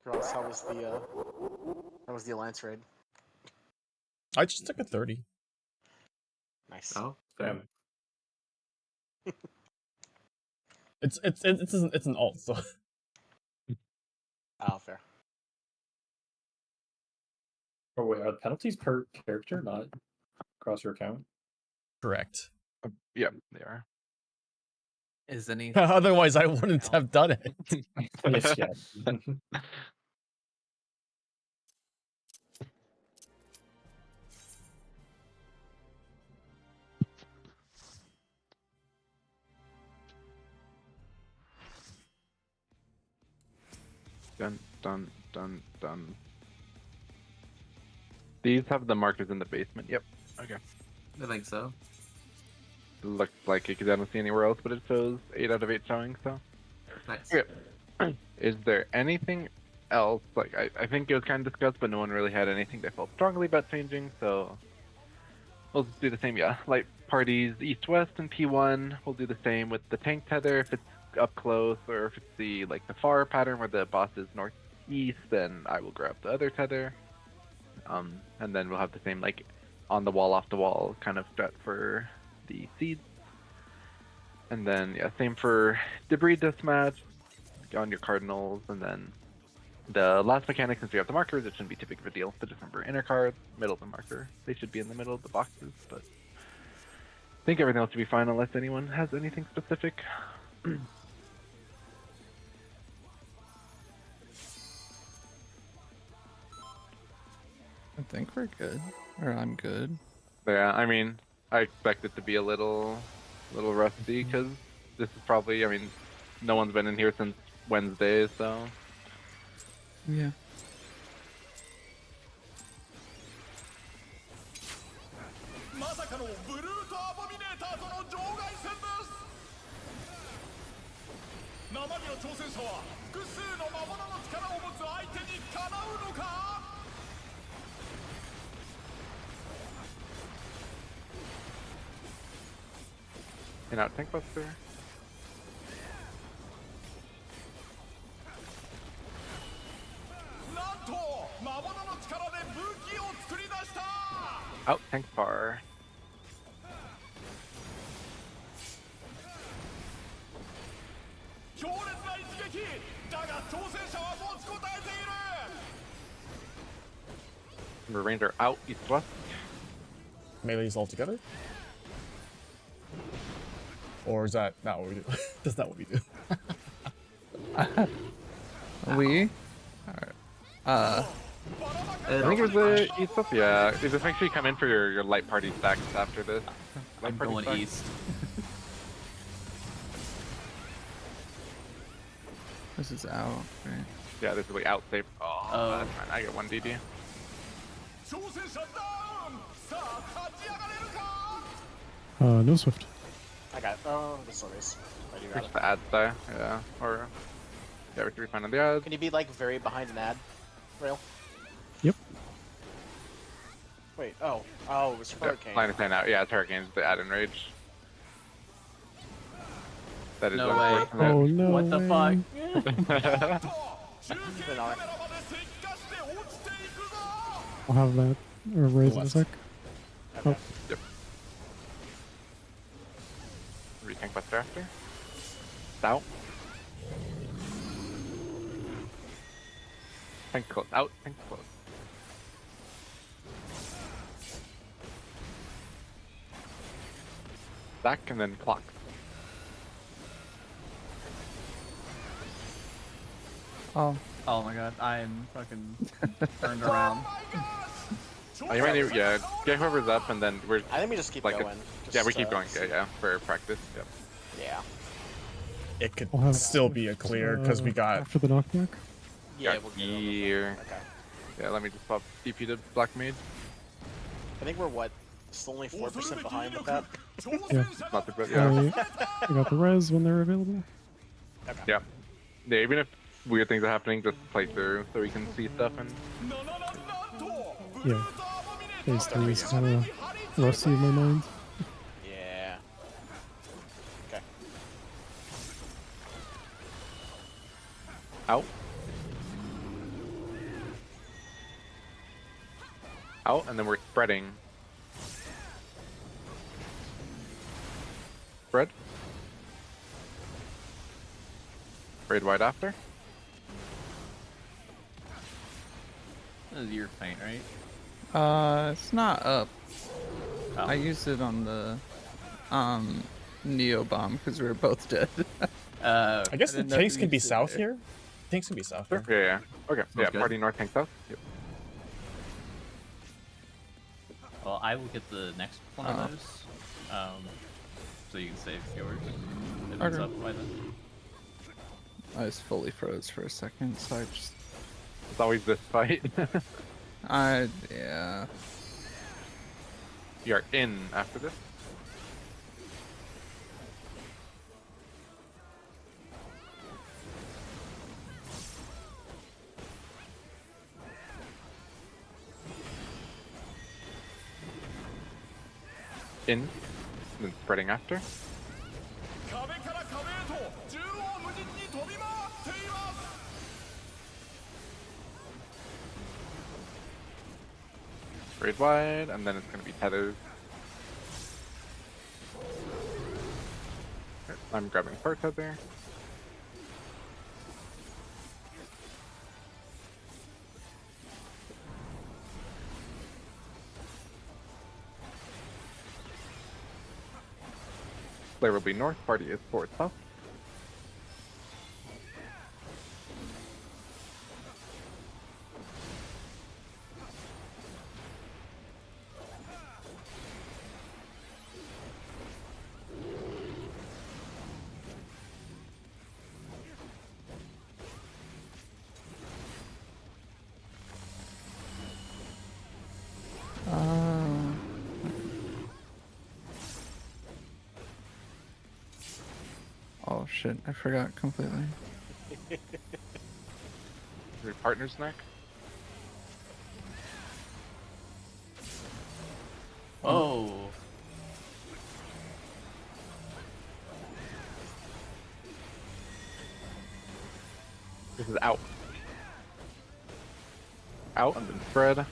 Ross, how was the Alliance raid? I just took a 30. Nice. Oh, damn. It's an alt, so Oh, fair. Oh wait, are the penalties per character, not across your account? correct. Yeah, they are. Is any Otherwise, I wouldn't have done it. Yes, yeah. Dun dun dun dun. These have the markers in the basement. Yep. Okay. I think so. Looks like it because I don't see anywhere else, but it shows 8 out of 8 showing. So. Nice. Okay. Is there anything else? Like I think it was kind of discussed, but no one really had anything they felt strongly about changing. So we'll just do the same. Yeah, light parties east-west and P1. We'll do the same with the tank tether if it's up close, or if it's the far pattern where the boss is northeast, then I will grab the other tether. And then we'll have the same on the wall, off the wall kind of strat for the seeds. And then yeah, same for debris deathmatch on your cardinals, and then the last mechanic, since we have the markers, it shouldn't be too big of a deal. The December inner cards, middle of the marker, they should be in the middle of the boxes, but I think everything else should be fine unless anyone has anything specific. I think we're good. Or I'm good. Yeah, I mean, I expect it to be a little rusty because this is probably, I mean, no one's been in here since Wednesday, so. Yeah. In out tank buster. Out tank bar. Ranger out east west. Melees all together? Or is that not what we do? That's not what we do. We? Alright. I think it was the east west. Yeah, just make sure you come in for your light party stacks after this. Light I'm party going stacks. east. This is out, right? Yeah, this is like out safe. Oh, Oh. that's fine. I get 1 DD. No Swift. I got it. Oh, the stories. I do got Just it. the ads die. Yeah, or yeah, we should be fine on the ads. Can you be very behind an ad rail? Yep. Wait. Oh, it was Hurricane. Line of sight out. Yeah, it's Hurricane's the ad and rage. That is No way. unfortunate. Oh no. What the way. fuck? Been on it. I'll have that raise in a Left. sec. Okay. Yep. Retank buster after. Out. Tank close. Out. Tank close. Back and then clock. Oh. Oh my god, I'm fucking turned around. Oh, you might need, yeah, get whoever's up and then we're, I think we just keep Like a- going. yeah, we Just, keep going, yeah, for practice, yep. Yeah. It could We'll have still be a clear because we got. after the knockback. Yeah, Got we'll get it on the- gear. Okay. Yeah, let me just pop DP to Black Mage. I think we're still only 4% behind with that. Yeah. Not too bad, yeah. I got the res when they're available. Okay. Yeah. Yeah, even if weird things are happening, just play through so we can see stuff and Yeah. Phase 3 is kind of rusty in my mind. Yeah. Okay. out. Out, and then we're spreading. Spread. Raid wide after. This is your feint, right? It's not up. Oh. I used it on the Neo bomb because we were both dead. I guess the didn't know tanks if can you be used it south there. here. Tanks can be south Sure. here. Yeah. Okay. Yeah. good. Party north, tank south. Yep. Well, I will get the next one Oh. of those. So you can save yours. If it's Okay. up by then. I just fully froze for a second, so I just. It's always this fight. Yeah. You are in after this. In, then spreading after. Raid wide, and then it's going to be tethered. I'm grabbing part tether. Player will be north, party is forward south. Oh shit! I forgot completely. Your partner's neck. Whoa! This is out. Out and then spread.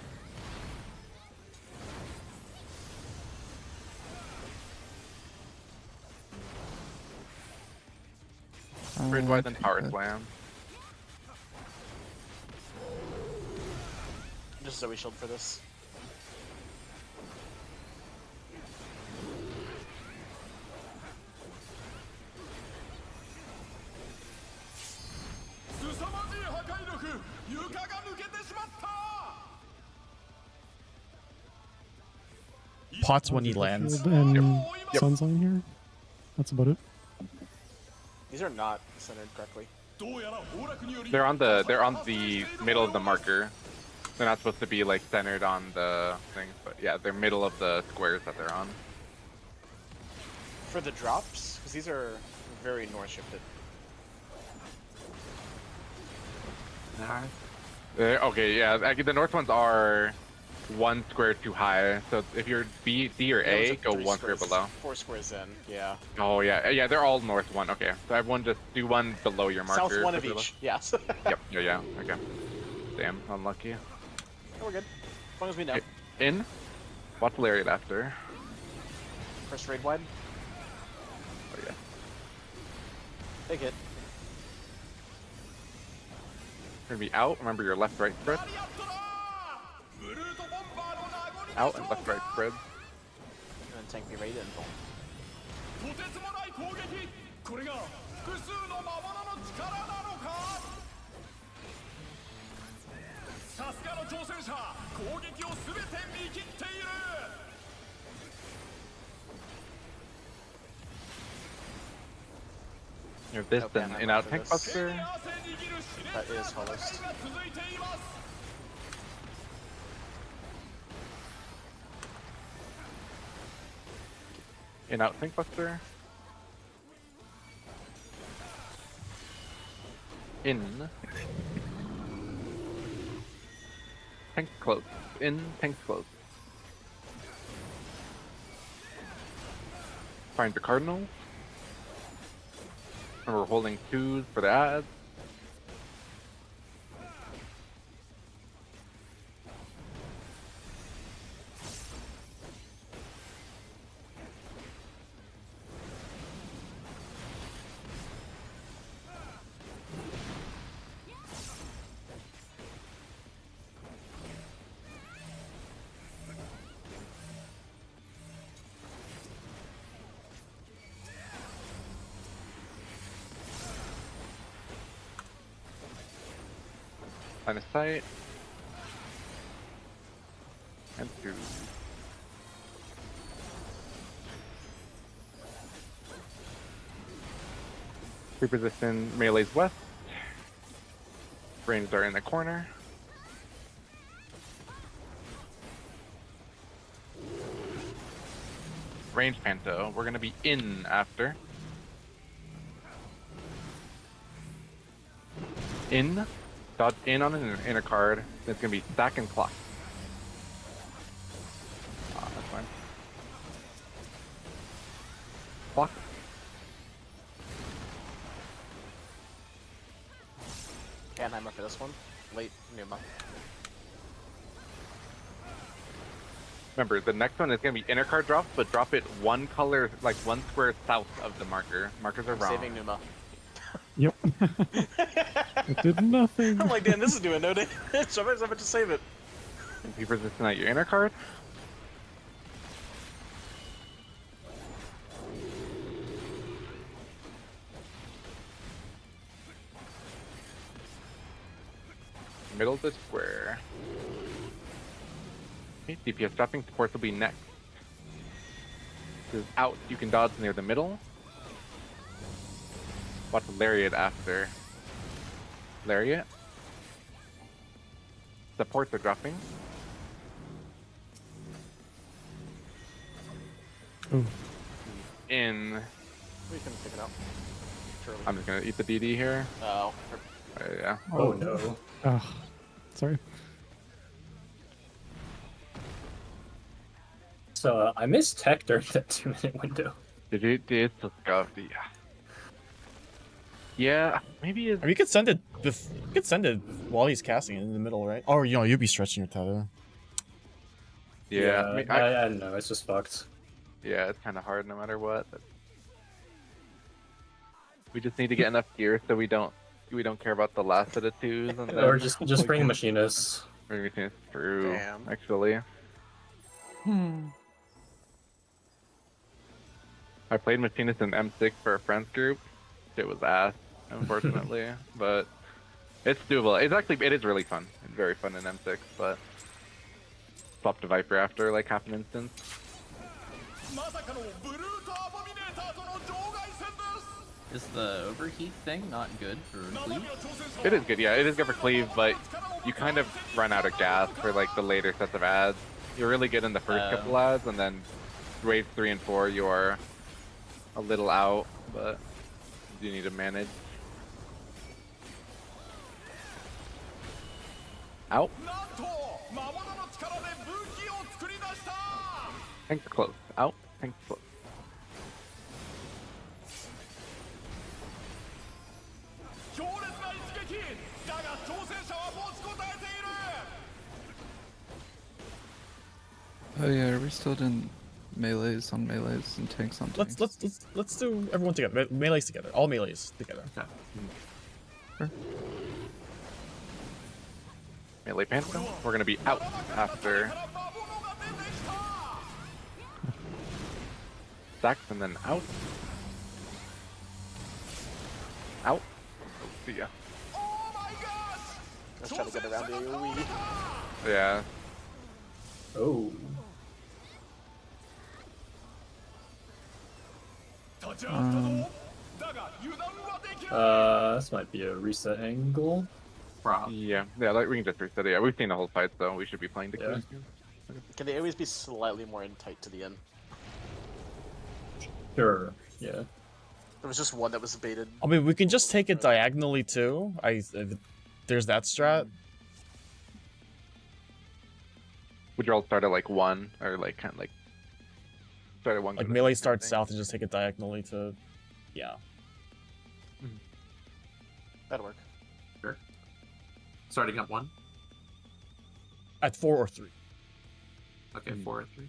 Raid wide then power slam. Just Zoe shield for this. Pots when he lands. Shield and Yep. Sun's line here. That's about it. These are not centered correctly. They're on the middle of the marker. They're not supposed to be like centered on the thing, but yeah, they're middle of the squares that they're on. For the drops, because these are very north shifted. Okay, yeah, actually the north ones are one square too high. So if you're B, D, or A, Those are go 3 one square squares- below. 4 squares in, yeah. Oh yeah, they're all north one. Okay, so everyone just do one below your marker. South one of below. each, yes. Yep. Yeah. Okay. Damn, unlucky. We're good. As long as we know. Okay, in. Watch Lariat after. First raid wide. Oh yeah. Take it. Gonna be out. Remember your left right spread. Out and left right spread. And then tank be raided and boom. You have this Okay, then I'm in out out for tank this. buster. That is hottest. In out tank buster. In. Tank close. In tank close. Find the cardinal. And we're holding 2s for the ads. Line of sight. And through. Reposition melees west. Ranged are in the corner. Range Panto. We're gonna be in after. In. Dodge in on an inner card. It's gonna be stack and clock. Ah, that's fine. Clock. Canheimer for this one. Late Numa. Remember, the next one is gonna be inner card drop, but drop it one color, like one square south of the marker. Markers are wrong. Saving Numa. Yep. It did nothing. I'm like, damn, this is doing no damage. So I meant to save it. And keep resisting at your inner card. Middle of the square. Okay, DPS dropping, supports will be next. This is out, you can dodge near the middle. Watch Lariat after. Lariat. Supports are dropping. Oh, In. We can pick it up. Surely. I'm just gonna eat the DD here. Oh. Yeah. Oh no. ah, sorry. So I missed tech during that 2-minute window. Did you? It's so scuffed. Yeah. Yeah. Maybe it's. I mean, you could send it. You could send it while he's casting it in the middle, right? Or you know, you'd be stretching your tether. Yeah. I mean, I, I don't know. It's just fucked. yeah. It's kind of hard no matter what. We just need to get enough gear so we don't care about the last of the twos. And then Or just bring machinists. everything is through. Damn. Actually. I played Machinist in M6 for a friends group. It was ass, unfortunately, but it's doable. It is really fun. It's very fun in M6, but swapped to Viper after like half an instance. Is the overheat thing not good for Reclears? It is good, yeah. It is good for cleave, but you kind of run out of gas for like the later sets of ads. You're really good in the first couple ads, and then waves 3 and 4 you're a little out, but you need to manage. Out. Tanks close. Out. Tanks close. Oh yeah, are we still doing melees on melees and tanks on tanks? Let's do everyone together. Melees together. All melees together. Melee Phantom. We're gonna be out after stacks and then out. Out. Oh, see ya. Let's try to get around the AoE. Yeah. Oh. This might be a reset angle. Yeah. Yeah. Like we can just reset it. Yeah, we've seen the whole fight, so we should be playing the Yeah. queue. Can the AoEs be slightly more in tight to the end? Sure. Yeah. There was just one that was baited. I mean, we can just take it diagonally too. There's that strat. Would you all start at like 1 or like kind of like start at 1? Like melee starts south and just take it diagonally to, yeah. That'll work. Sure. Starting at 1? At 4 or 3. Okay, 4 or 3.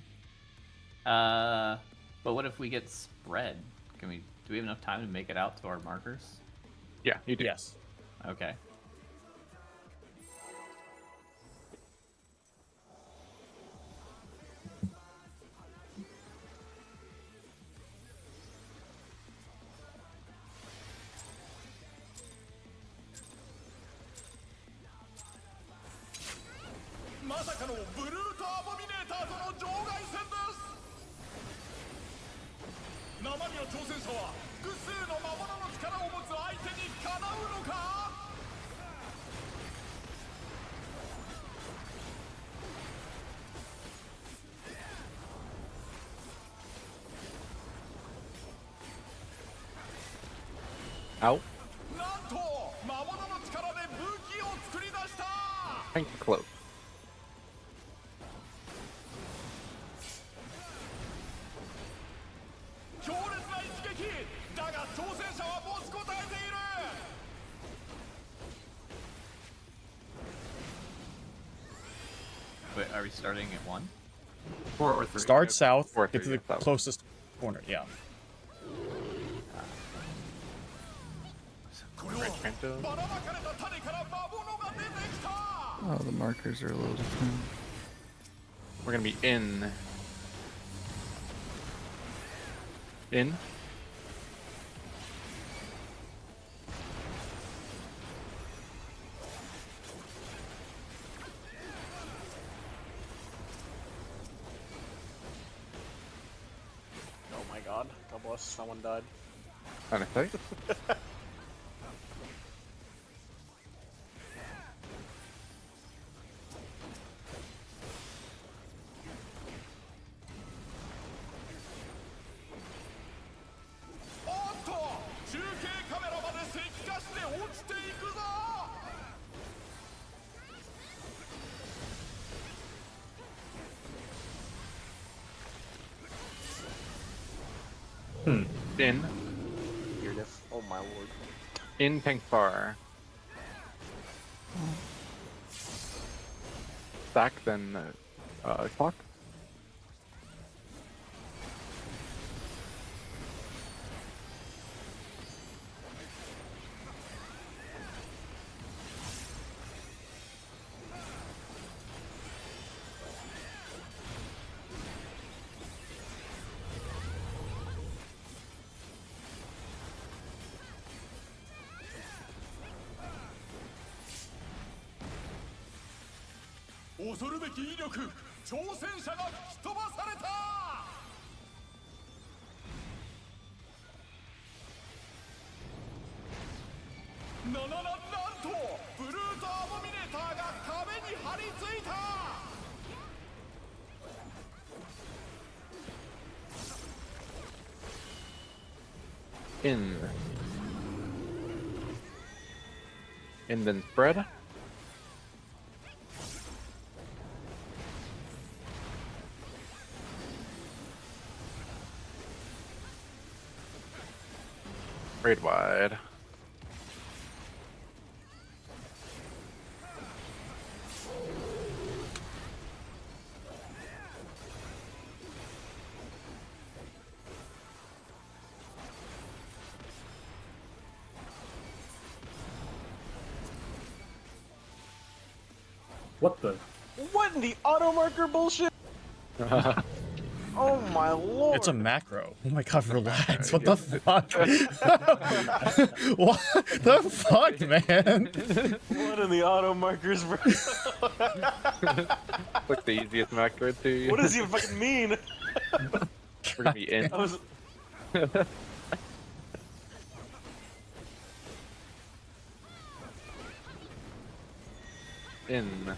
But what if we get spread? Do we have enough time to make it out to our markers? Yeah, you do. Yes. Okay. Out. Thank you, close. Wait, are we starting at 1? 4 or 3. Start south, Four, get to three, the south. closest corner. Yeah. Kanto. Oh, the markers are a little different. We're gonna be in. In. Oh my god. God bless. Someone died. Honestly. In. Weird if. Oh my lord. In tank bar. Stack, then clock. In. In then spread. Raid wide. What the? What in the auto marker bullshit? Oh my lord. It's a macro. Oh my god, relax. What the fuck? What the fuck, man? What in the auto markers, bro? Like the easiest macro too. What does he fucking mean? We're gonna be in. I was. In.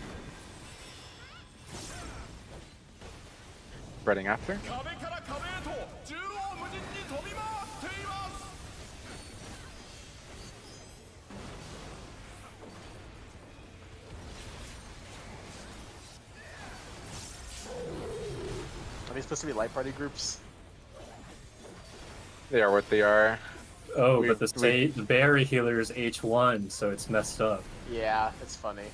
Spreading after. Are they supposed to be light party groups? They are what they are. Oh, We- but the berry healer is H1, so it's messed up. Yeah, it's funny.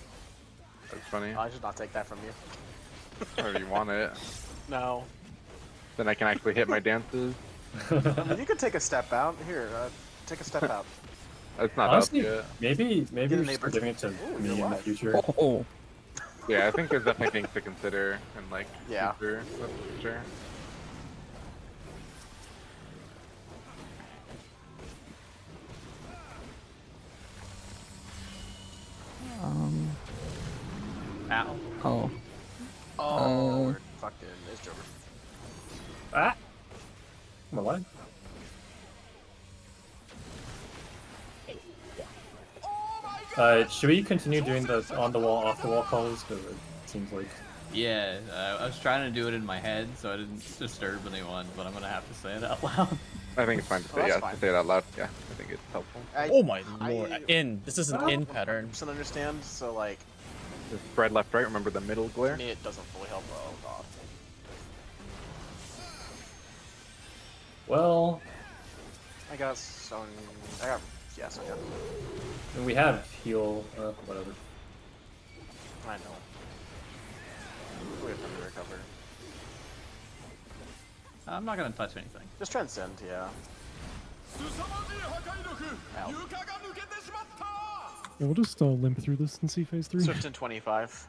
That's funny. I should not take that from you. Or if you want it, No. then I can actually hit my dances. I mean, you could take a step out. Here, take a step out. That's not Honestly, up yet. maybe Get a we should neighbor. start giving it to Ooh, me you're in the alive. future. Oh, Yeah, I think there's definitely things to consider and like Yeah. future, that's for sure. um, Ow. oh, Oh, we're fucking. There's Joker. Ah! I'm alive. Should we continue doing the on the wall, off the wall calls? Because it seems like. Yeah, I was trying to do it in my head so I didn't disturb anyone, but I'm gonna have to say it out loud. I think it's fine to say, that's yeah, fine. to say it out loud. Yeah, I think it's helpful. Oh my lord. This is an in I pattern. don't understand. So like, Just spread left, right. Remember the middle to glare. me, it doesn't fully help. Oh god. Well, I got Son. I got Sonya. we have heal. Whatever. I know. We have time to recover. I'm not gonna touch anything. Just transcend, yeah. Ow. Yeah, we'll just limp through this and see phase 3. Swift in 25.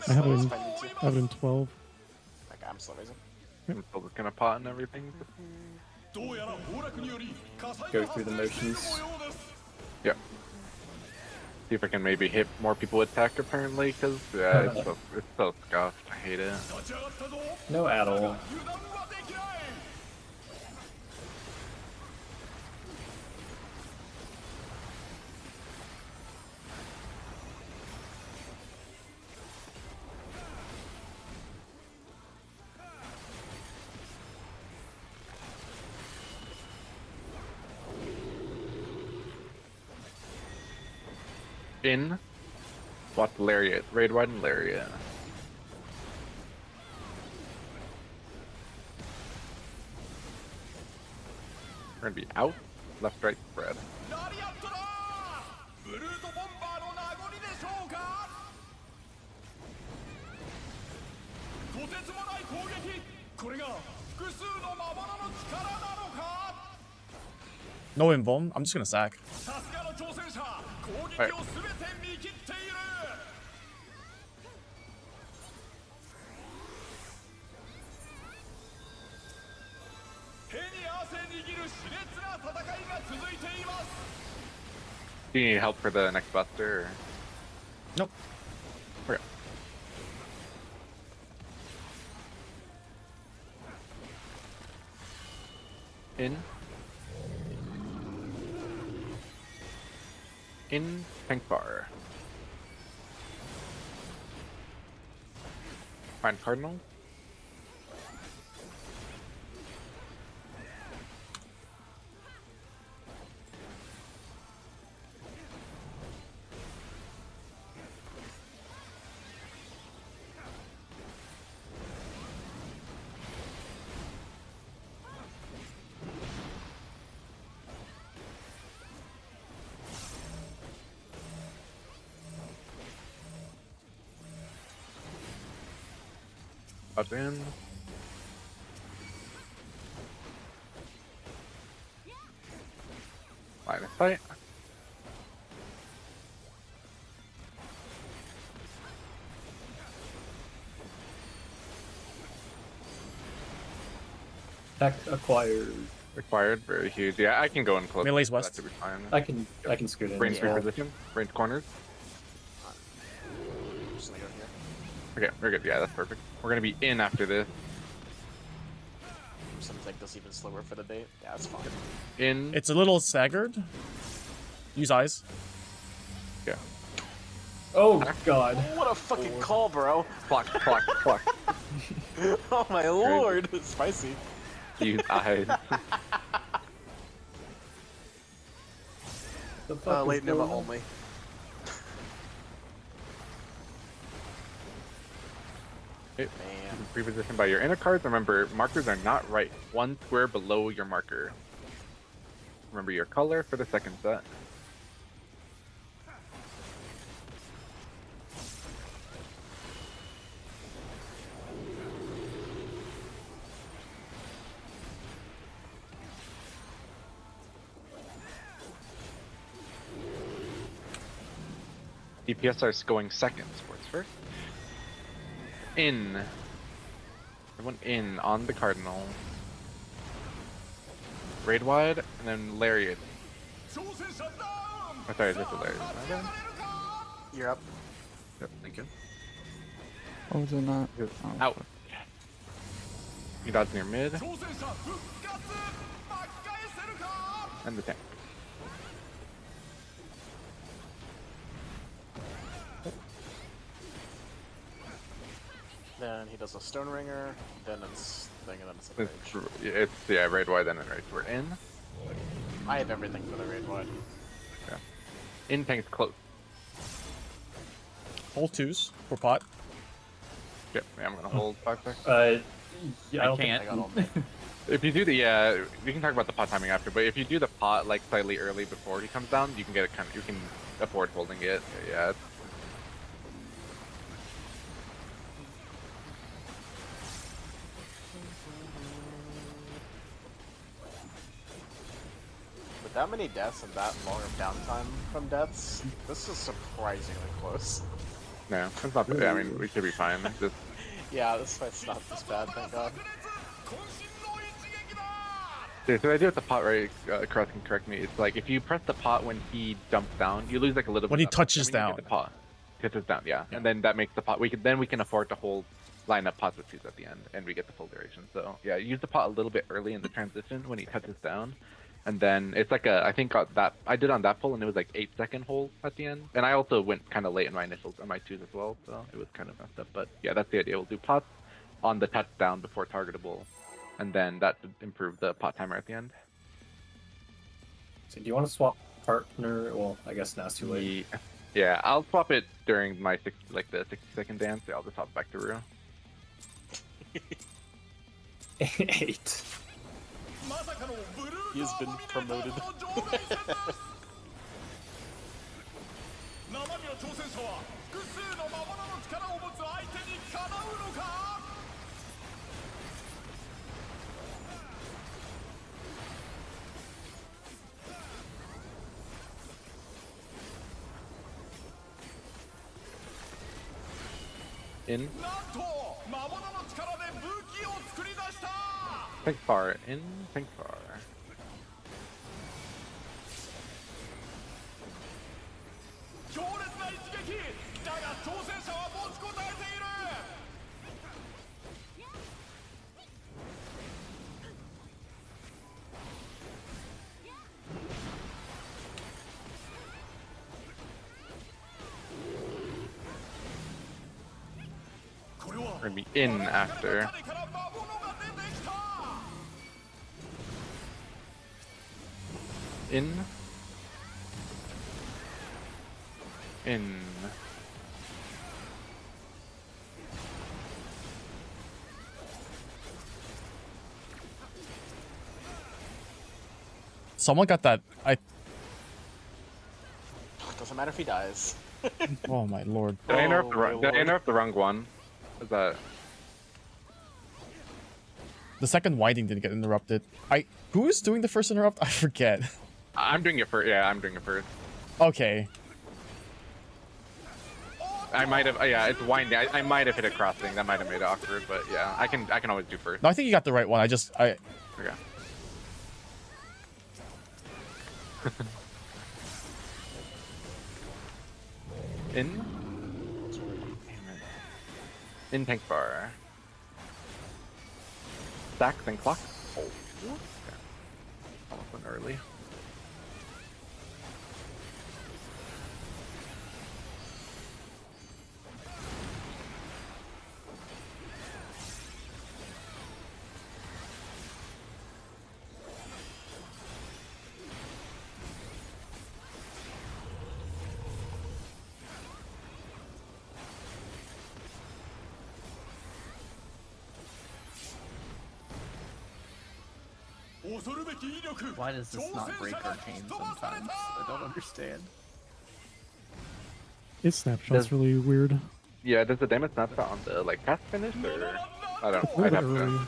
I have it in, If I need to. I have it in 12. Like, I'm slow raising. I'm still looking at pot and everything. Go through the motions. Yeah. See if I can maybe hit more people with tech, apparently, because yeah, it's so scuffed. I hate it. No at all. In. Watch Lariat. Raid wide and Lariat. We're gonna be out. Left, right, spread. No invuln. I'm just gonna sack. Right. Do you need help for the next buster? Or? Nope. Okay. In pink bar. Find Cardinal. Up in. Line of sight. Tech acquired. Required, very huge. Yeah, I can go in close. Melee's That west. should be fine. I can scoot in. Range as well. reposition. Range corners. Just gonna go here. Okay, we're good. Yeah, that's perfect. We're gonna be in after this. I'm just gonna take this even slower for the bait. Yeah, that's fine. In. It's a little staggered. Use eyes. Yeah. Oh god. What a fucking call, bro. Pluck, pluck, pluck. Oh my lord. Spicy. Use eyes. The fuck is Late Nova going on? only. It, Man. reposition by your inner cards. Remember, markers are not right. One square below your marker. Remember your color for the second set. DPS are going second. Sports first. In. Everyone in on the Cardinal. Raid wide, and then Lariat. Oh, sorry, just a Lariat. Okay. You're up. Thank you. Oh, is it not? Oh, Out. You dodge near mid. And the tank. Then he does a Stone Ringer, then it's thing, and then it's a rage. It's yeah, raid wide, then in rage. We're in. I have everything for the raid wide. Yeah. In tank's close. Hold twos for pot. Yep, yeah, I'm gonna hold 5 seconds. Yeah, I don't can't. I got all day. If you do the we can talk about the pot timing after, but if you do the pot like slightly early before he comes down, you can get it you can afford holding it. Yeah. With that many deaths and that long of downtime from deaths, this is surprisingly close. No, it's not. Yeah, I mean, we should be fine. Just Yeah, this fight's not this bad, thank god. yeah, so the idea with the pot, right? Cross can correct me. It's like if you press the pot when he jumps down, you lose like a little bit. When he of that touches momentum, you down. get the pot touches down, yeah, and then that makes the pot. We can afford to hold line up pots with twos at the end, and we get the full duration. So yeah, use the pot a little bit early in the transition when he touches down. And then it's like I think that I did on that pull, and it was like 8-second hold at the end. And I also went kind of late in my initials on my twos as well, so it was kind of messed up. But yeah, that's the idea. We'll do pots on the touchdown before targetable, and then that would improve the pot timer at the end. So do you want to swap partner? Well, I guess now's too late. Yeah, I'll swap it during my the 60-second dance. Yeah, I'll just hop back to Rue. 8. He has been promoted. In. Think far. In. Think far. We're gonna be in after. In. In. Someone got that. Doesn't matter if he dies. Oh my lord. Did I interrupt, my did I lord. interrupt the wrong one? Is that? The second winding didn't get interrupted. Who is doing the first interrupt? I forget. I'm doing it first. Yeah, I'm doing it first. Okay. I might have. Yeah, it's winding. I might have hit a crossing. That might have made it awkward, but yeah, I can always do first. No, I think you got the right one. Okay. In. In tank bar. Stacks and clock. Oh. Okay. Almost went early. Why does this not break Arcane sometimes? I don't understand. His snapshot's Does- really weird. Yeah, does the damage snapshot on the like cast finish or I don't. A I'd little have bit to. early.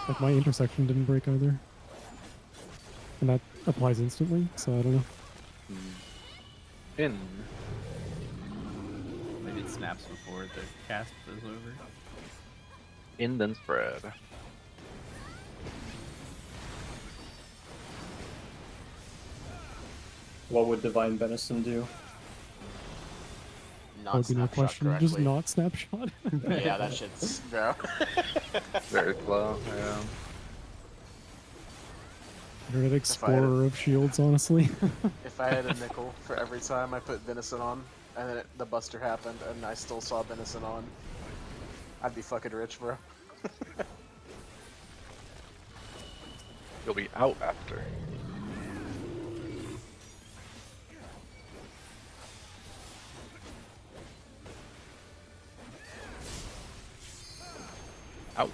Like my intersection didn't break either. And that applies instantly, so I don't know. In. Maybe it snaps before the cast is over. In then spread. What would Divine Venison do? That would be no snapshot question. Just correctly. not snapshot. Yeah, that shit's bro. Very slow. Yeah. Internet If I had explorer of shields, honestly. If I had a nickel for every time I put Venison on, and then the Buster happened, and I still saw Venison on, I'd be fucking rich, bro. You'll be out after. Out.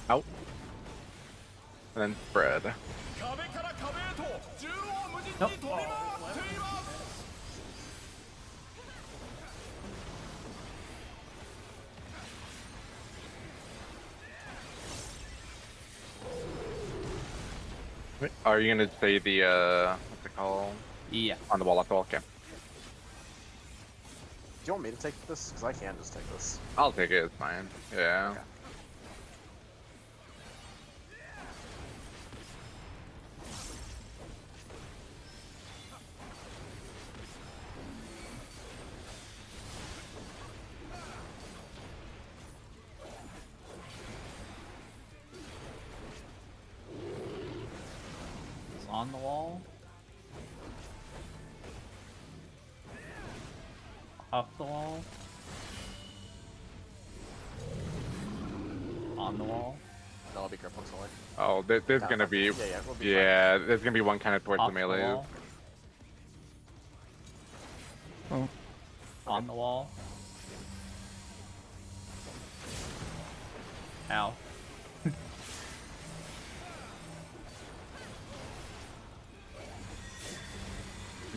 Out. And then spread. Nope. Are you gonna say the what's it called? Yeah. On the wall, off the wall. Okay. Do you want me to take this? Because I can just take this. I'll take it. It's fine. Yeah. Okay. It's on the wall. Off the wall. On the wall. No, I'll be careful, sorry. Oh, there's gonna be. Yeah, yeah, we'll be Yeah, there's gonna be one kind of towards Off the the melee. wall. Oh, On the wall. Ow.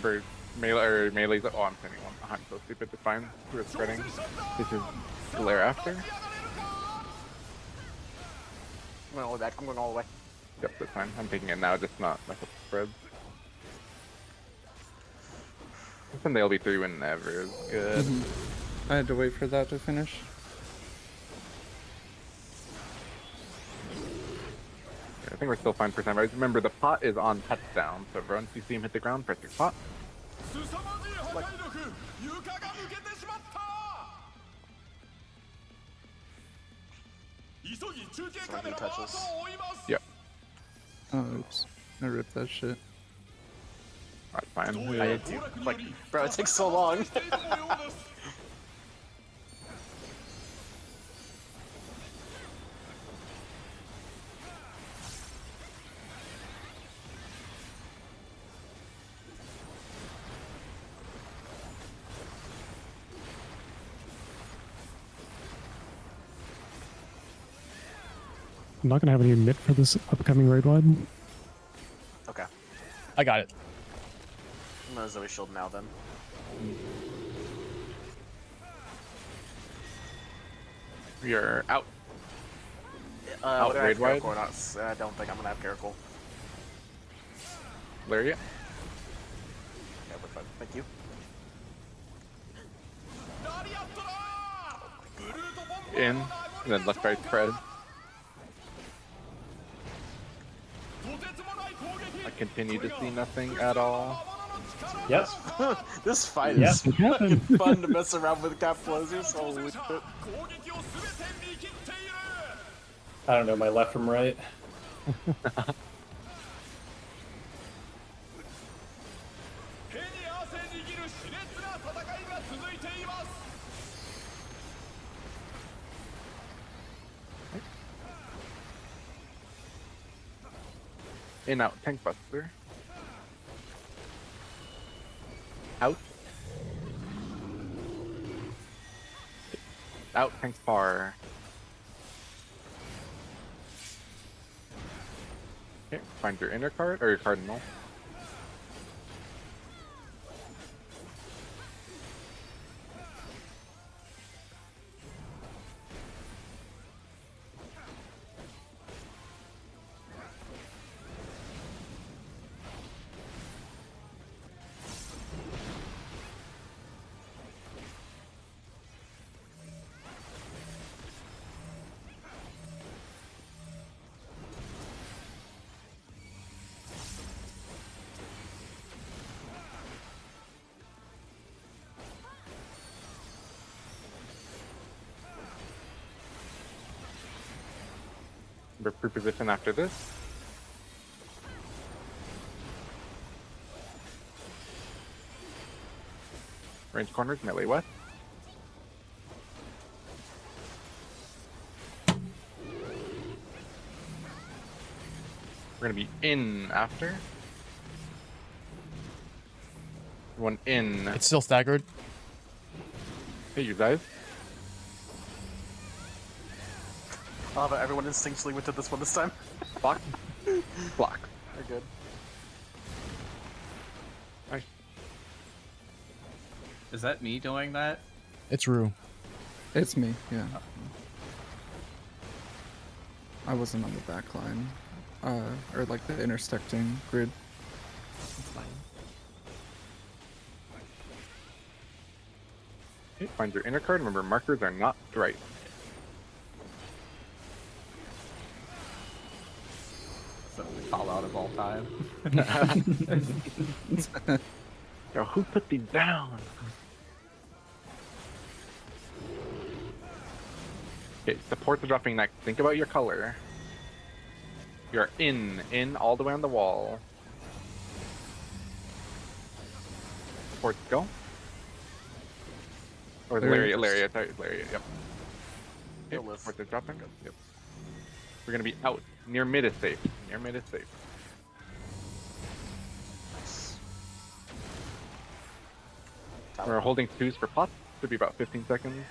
For melee's. Oh, I'm sending one. I'm so stupid. It's fine. We're spreading. This is glare after. I'm going all the way back. I'm going all the way. Yep, that's fine. I'm taking it now, just not mess up the spreads. And they'll be through whenever is good. I had to wait for that to finish. I think we're still fine for time. Right? Remember, the pot is on touchdown, so once you see him hit the ground, press your pot. Somebody touches. Yep, Oh, oops. I ripped that shit. that's fine. I did too. Like, bro, it takes so long. I'm not gonna have any mitt for this upcoming raid wide. Okay. I got it. I'm gonna Zoe shield now then. We are out. Whether I have raid wide? Caracal or not, I don't think I'm gonna have Caracal. Lariat. Yeah, we're fine. Thank you. In. And then left, right, spread. I continue to see nothing at all. Yep. This fight Yeah. is fucking fun to mess around with cap closers. Holy shit. I don't know my left from right. In, out, tank buster. Out. Out, tank par. Okay, find your inner card, or your cardinal. Pre-position after this. Range corners, melee west. We're gonna be in after. One in. It's still staggered. Hey, you guys. Oh, but everyone instinctually went to this one this time. Block. Block. They're good. Nice. Is that me doing that? It's Rue. It's me, yeah. I wasn't on the back line. Or like the intersecting grid. It's fine. Find your inner card. Remember, markers are not right. So the call out of all time. Yo, who put these down? Okay, supports are dropping next. Think about your color. You're in all the way on the wall. Supports go. Or Lariat. Lariat, sorry, Lariat, yep. He'll Okay, live. supports are dropping. Yep. We're gonna be out. Near mid is safe. Near mid is safe. Nice. We're holding twos for pots. Should be about 15 seconds.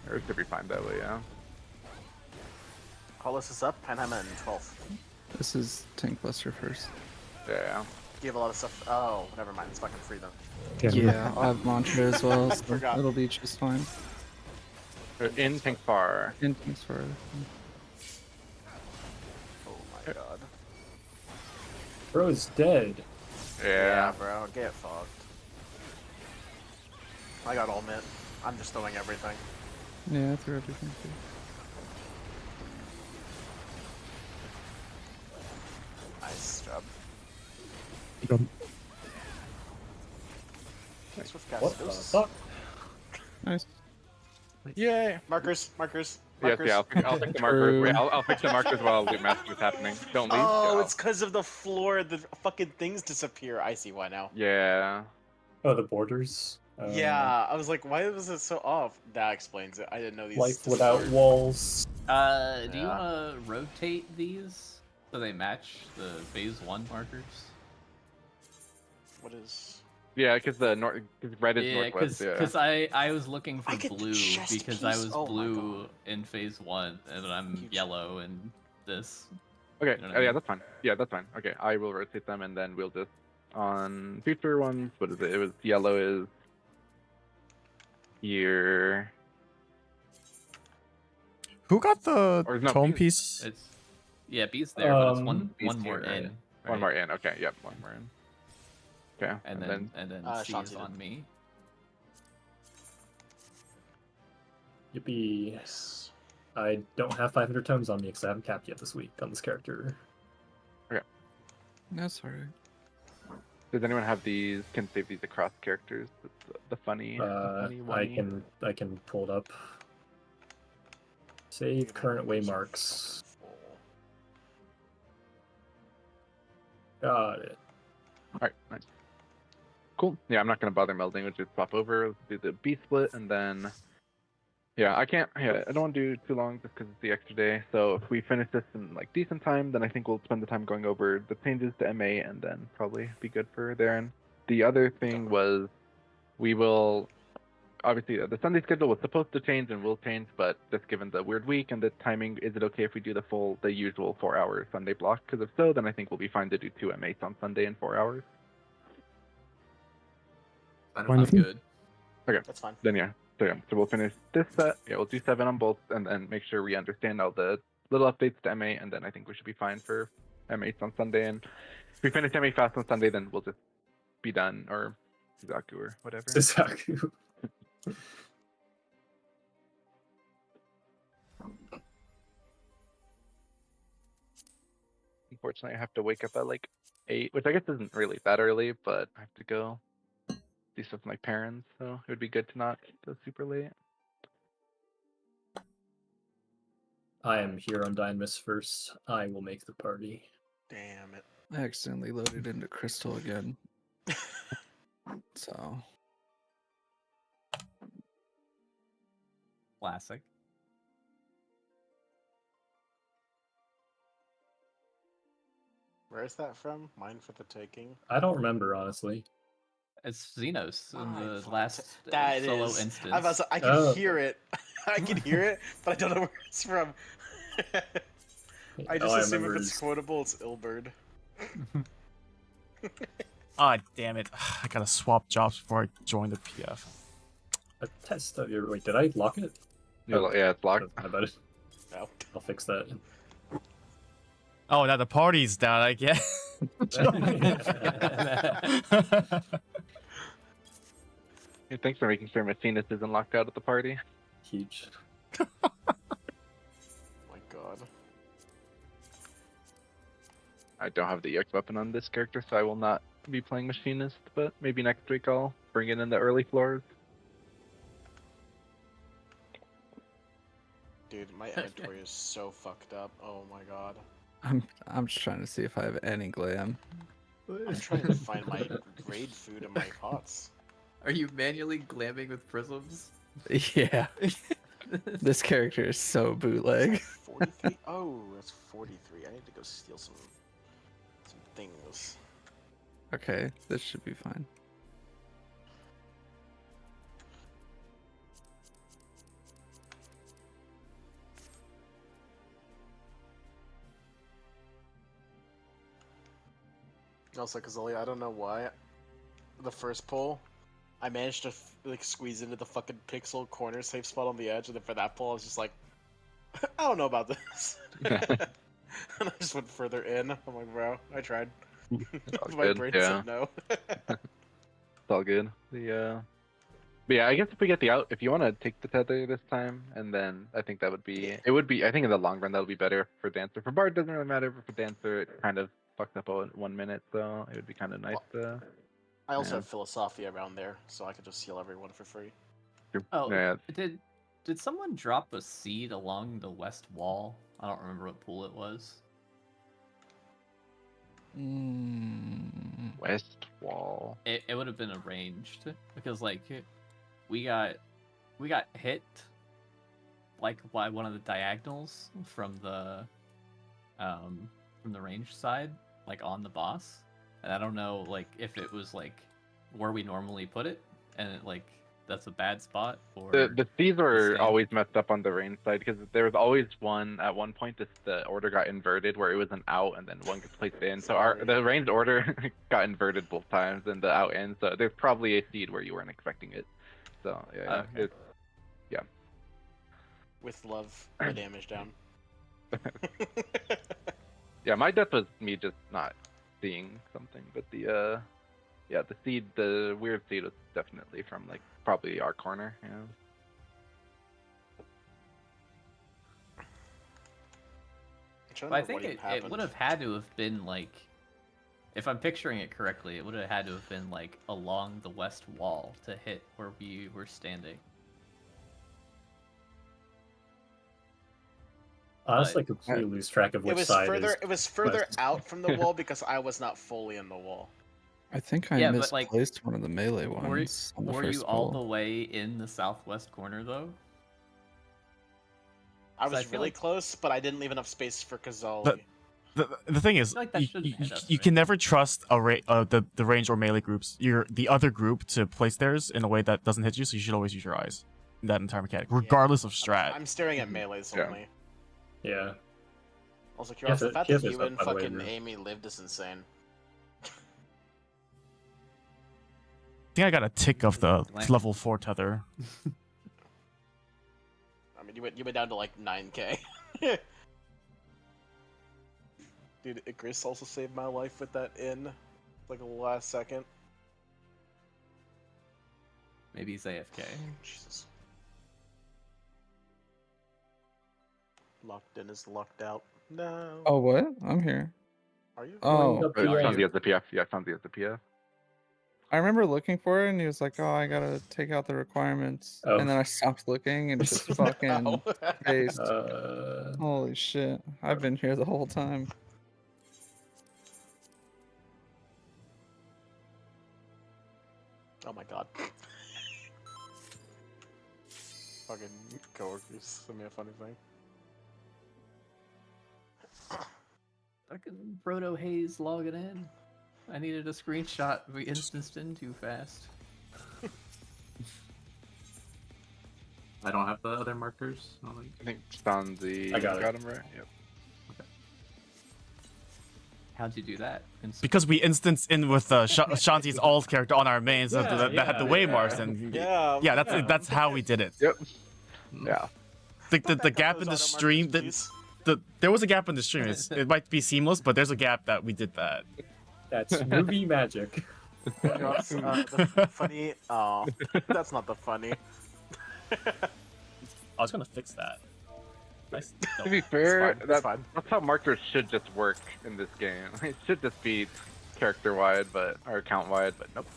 Or it should be fine that way, yeah. Hollis is up, and I'm in 12. This is Tank Buster first. Yeah. You have a lot of stuff. Oh, never mind. It's fucking free then. Yeah, I have mantra as well, so Forgot. it'll be just fine. They're in tank far. And thanks for Oh my god. Bro's dead. Yeah. Bro, get fucked. I got all mitt. I'm just throwing everything. yeah, I threw everything too. Nice job. Good. Thanks with What the Castos. fuck? Nice. Yay! Markers, markers, Yes, markers. yeah, I'll fix the markers. True. Wait, I'll fix the markers while loot master is happening. Don't leave. Oh, Yeah. it's because of the floor. The fucking things disappear. I see why now. Yeah. Oh, the borders. Yeah, I was like, why was it so off? That explains it. I didn't know these. Life without disappeared. walls. Do you Yeah. want to rotate these so they match the phase 1 markers? What is? Yeah, because the cause red is Yeah, northwest. Yeah. because I was looking for I get the blue chest because I piece? was Oh my blue God. in phase 1 and I'm Huge. yellow in this. Okay. You know what I Yeah, mean? that's fine. Yeah, that's fine. Okay, I will rotate them, and then we'll just on future ones. What is it? It was yellow is here. Who got the Or no, tome B's- piece? It's yeah, B's there, but it's B's one more here, right? in. One right? more in. Okay. Yep. One more in. Okay. And then C Sean's is even. on me. Yippee. Nice. I don't have 500 tomes on me because I haven't capped yet this week on this character. That's alright. Does anyone have these? Can save these across characters? The funny. I can pull it up. Save current waymarks. Got it. Alright, nice. Cool. Yeah, I'm not gonna bother melding. We'll just swap over. Let's do the B split, and then yeah, I can't. Yeah, I don't want to do too long just because it's the extra day. So if we finish this in like decent time, then I think we'll spend the time going over the changes to M8, and then probably be good for there. And the other thing was, we will obviously the Sunday schedule was supposed to change and will change, but just given the weird week and the timing, is it okay if we do the usual 4-hour Sunday block? Because if so, then I think we'll be fine to do 2 M8s on Sunday in 4 hours. I don't Fine know. with I'm me. good. That's fine. Then yeah, so we'll finish this set. Yeah, we'll do 7 on both, and then make sure we understand all the little updates to M8, and then I think we should be fine for M8s on Sunday. And if we finish M8 fast on Sunday, then we'll just be done, or Suzaku or whatever. Suzaku. Unfortunately, I have to wake up at like 8, which I guess isn't really that early, but I have to go do stuff with my parents, so it would be good to not go super late. I am here on Dynamis first. I will make the party. Damn it. I accidentally loaded into Crystal again. So Classic. Where is that from? Mine for the taking. I don't remember, honestly. It's Xenos in I the fucking last that it solo is. instance. I can Oh. hear it. I can hear it, but I don't know where it's from. I just All assume if remember it's is quotable, it's Ilbird. Ah, damn it. I gotta swap jobs before I join the PF. a test of your. Wait, did I lock it? Yeah, it's locked. I bet it. No. I'll fix that. Oh, now the party's down, I guess. Hey, thanks for making sure Macinus isn't locked out of the party. Huge. My god. I don't have the EX weapon on this character, so I will not be playing Machinist, but maybe next week I'll bring it in the early floors. Dude, my inventory is so fucked up. Oh my god. I'm just trying to see if I have any glam. I'm trying to find my raid food in my pots. Are you manually glamming with prisms? Yeah, this character is so bootleg. 43? Oh, that's 43. I need to go steal some things. Okay, this should be fine. Also, Kazali, I don't know why. The first pull, I managed to like squeeze into the fucking pixel corner safe spot on the edge, and then for that pull, I was just like, I don't know about this. And I just went further in. I'm like, bro, I tried. all My good, brain yeah. said no. It's all good. But yeah, I guess if we get the out, if you want to take the tether this time, and then I think that would be, it would be, I think in the long run that would be better for Dancer. For Bard, doesn't really matter, but for Dancer, it kind of fucked up 1 minute, so it would be kind of nice to. I also Yeah. have Philosophia around there, so I could just heal everyone for free. Oh, Yeah, did someone drop a seed along the west wall? I don't remember what pool it was. West Wall. It would have been arranged because like we got hit like by one of the diagonals from the range side, like on the boss, and I don't know like if it was like where we normally put it, and it, like that's a bad spot, or The seeds were stand. always messed up on the range side because there was always one at one point that the order got inverted where it was an out and then one gets placed in. So the ranged order got inverted both times and the out in. So there's probably a seed where you weren't expecting it. So yeah, Okay. With love, my damage down. yeah. My death was me just not seeing something, but the seed, the weird seed was definitely from like probably our corner. Yeah. But I think it would have had to have been like, if I'm picturing it correctly, it would have had to have been like along the west wall to hit where we were standing. Honestly, I completely lose track of which It was side further. is. It was further west. out from the wall because I was not fully in the wall. I think I Yeah, but, like, misplaced one of the melee Were, ones on the were first you all pull. the way in the southwest corner though? I So I was feel really like- close, but I didn't leave enough space for Kazali. The thing is, feel like that shouldn't hit us, you right? can never trust the range or melee groups. The other group to place theirs in a way that doesn't hit you, so you should always use your eyes in that entire mechanic, regardless of strat. I'm staring at melees Yeah. only. Yeah. Also, curious, the fact Kiev that is you up, and by the way, fucking Ruth. Amy lived is insane. I think I got a tick of the level 4 tether. I mean, you went down to like 9k. Dude, Chris also saved my life with that in, like the last second. Maybe he's AFK. Jesus. Locked in is locked out. No. Oh, what? I'm here. Are you? Oh, Up But to Sanzi you. has the PF. Yeah, Sanzi has the PF. I remember looking for it, and he was like, "Oh, I gotta take out the requirements," Oh. and then I stopped looking and just fucking Ow. faced. Uh, Holy shit! I've been here the whole time. Oh my god. Fucking coworkers send me a funny thing. Fucking Proto Haze logging in. I needed a screenshot. We instanced in too fast. I don't have the other markers. I don't think. I think Stanzi I got it. him right. Yep. How'd you do that? Because we instanced in with Shanti's alt character on our mains that had the waymarks, and Yeah, that's how we did it. Yep. Yeah. The gap in the stream there was a gap in the stream. It might be seamless, but there's a gap that we did that. that's movie magic. The funny. Oh, that's not the funny. I was gonna fix that. Nice. To be fair, It's fine. that's how markers should just work in this game. It should just be character-wide, or account-wide, but nope.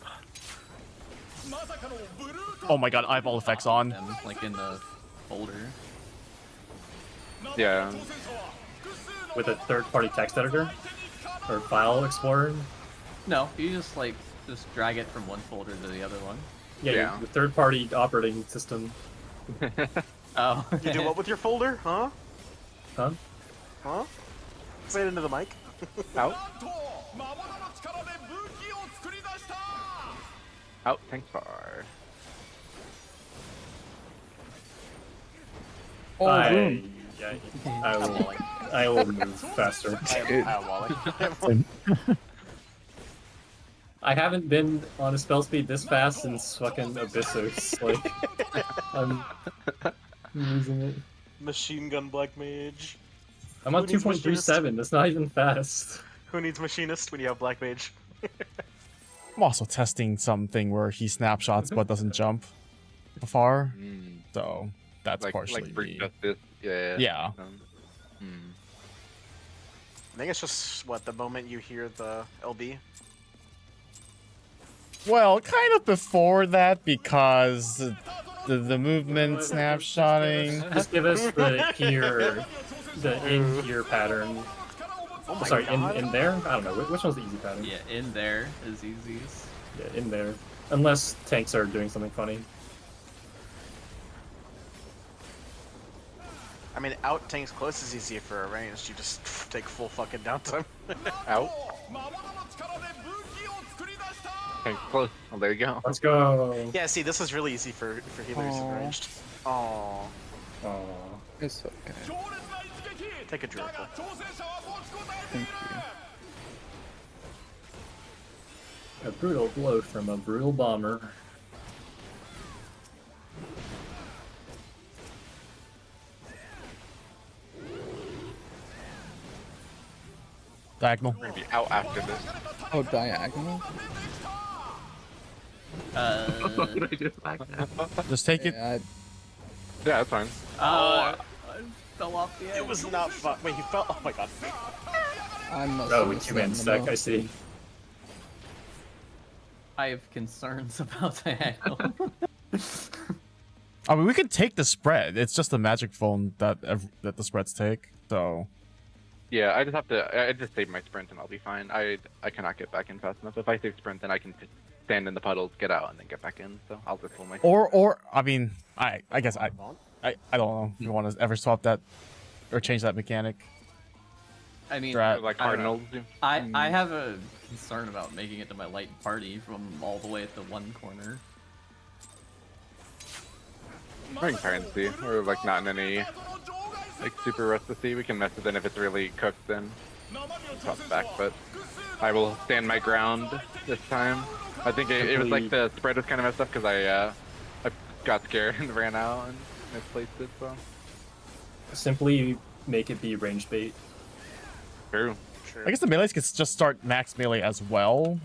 Oh my god, eyeball effects on. Them, like in the folder. Yeah. With a third-party text editor or file explorer. No, you just drag it from one folder to the other one. Yeah. The third-party operating system. Oh. You do what with your folder? Huh? Huh? Huh? Say it into the mic. Out. Out. Thanks far. Oh, boom. I will move faster. I haven't been on a spell speed this fast since fucking Abyssos. Like, I'm losing it. Machine gun black mage. I'm on Who needs 2.37. That's not even fast. Who needs machinist when you have black mage? I'm also testing something where he snapshots but doesn't jump far, so that's partially like for me. justice. Yeah. Yeah. I think it's just the moment you hear the LB. Well, kind of before that, because the movement snapshotting. Just give us the in here pattern. Oh my Sorry, god. in there? I don't know. Which one's the easy pattern? Yeah, in there is easiest. Yeah, in there. Unless tanks are doing something funny. I mean, out tanks close is easier for a ranged. You just take full fucking downtime. Out. Okay, close. Oh, there you go. Let's go. Yeah, see, this is really easy for healers and ranged. Oh, Aw. It's okay. take a drill. Thank you. A brutal blow from a brutal bomber. Diagonal. We're gonna be out after this. Oh, diagonal. What did I do back now? Just take it. Yeah, Yeah, that's fine. I fell off the edge. It was not fun. Wait, he fell. Oh my god. I must Oh, have we missed two-man that stack, memo. I see. I have concerns about diagonal. I mean, we could take the spread. It's just a magic phone that the spreads take. So Yeah, I just have to. I just save my sprint and I'll be fine. I cannot get back in fast enough. If I save sprint, then I can stand in the puddles, get out, and then get back in. So I'll just pull my. or I mean, I guess I don't know if you want to ever swap that or change that mechanic. I mean, Strat. Like I don't know. Cardinals do. I have a concern about making it to my light party from all the way at the one corner. We can try and see. We're like not in any like super rush to see. We can mess with it if it's really cooked, then toss back. But I will stand my ground this time. I think it was like the spread was kind of messed up because I got scared and ran out and misplaced it. So Simply make it be range bait. true. I guess the melees could just start max melee as well.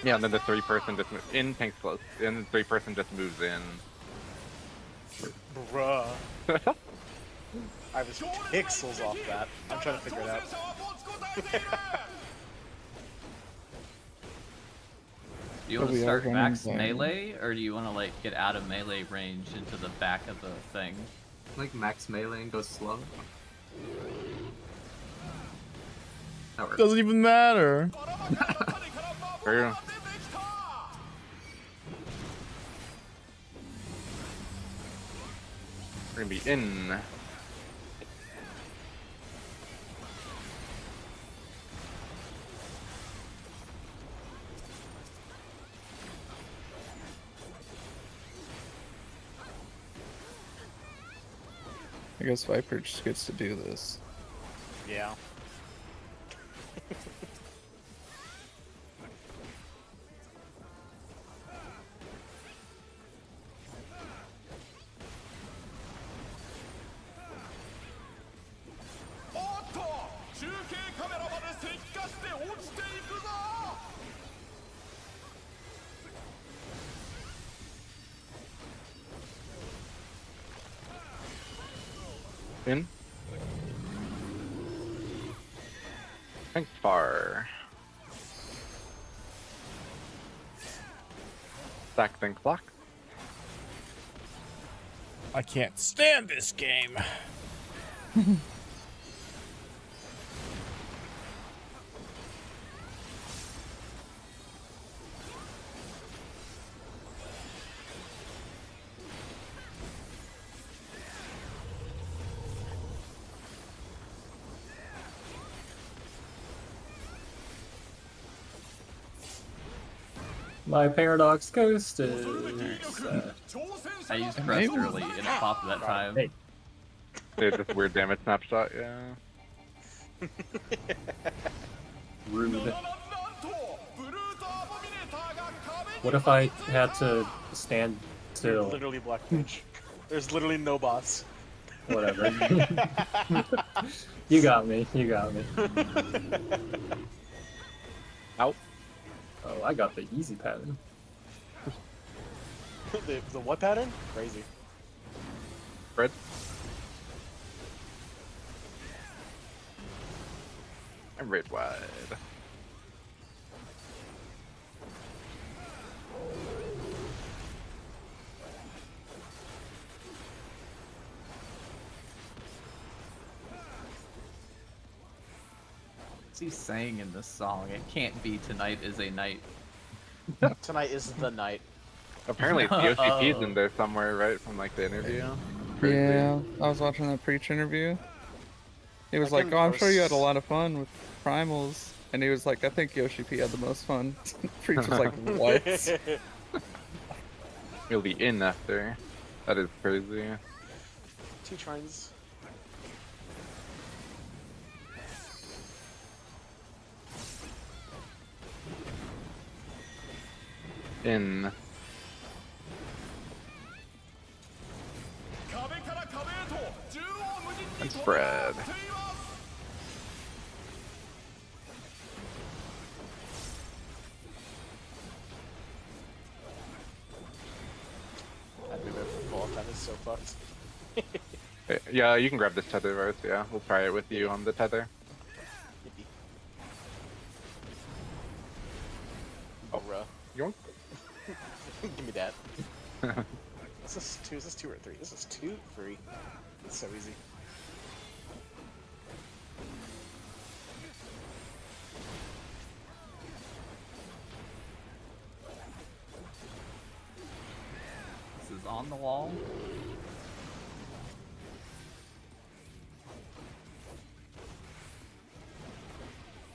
Yeah, and then the 3-person just in tanks close, and the 3-person just moves in. Bruh. I was pixels off that. I'm trying to figure it out. Do you want to start max melee, or do you want to like get out of melee range into the back of the thing? Like max melee and go slow. That works. Doesn't even matter. We're gonna be in. I guess Viper just gets to do this. Yeah. In. Think far. Stack, think, block. I can't stand this game. My Paradox Ghost is... I used press early and it popped that time. Hey. Dude, this weird damage snapshot, yeah. Rude. What if I had to stand still? Literally black mage. There's literally no boss. Whatever. You got me. You got me. Out. Oh, I got the easy pattern. The what pattern? Crazy. Red. I'm red wide. What's he saying in this song? It can't be tonight is a night. Tonight is the night. Apparently Yoshi-P's in there somewhere, right? From like the interview. Crazy. Yeah, I was watching that Preach interview. He was like, "Oh, I'm sure you had a lot of fun with primals," and he was like, "I think Yoshi P had the most fun." Preach was like, "What?" You'll be in after. That is crazy. 2 trines. In. And spread. I'd be there for full. That is so fucked. Yeah, you can grab this tether, Vars. Yeah, we'll try it with you on the tether. Yippee. Oh, Yoink. Give me that. This is 2. Is this 2 or 3? This is 2, 3. It's so easy. This is on the wall.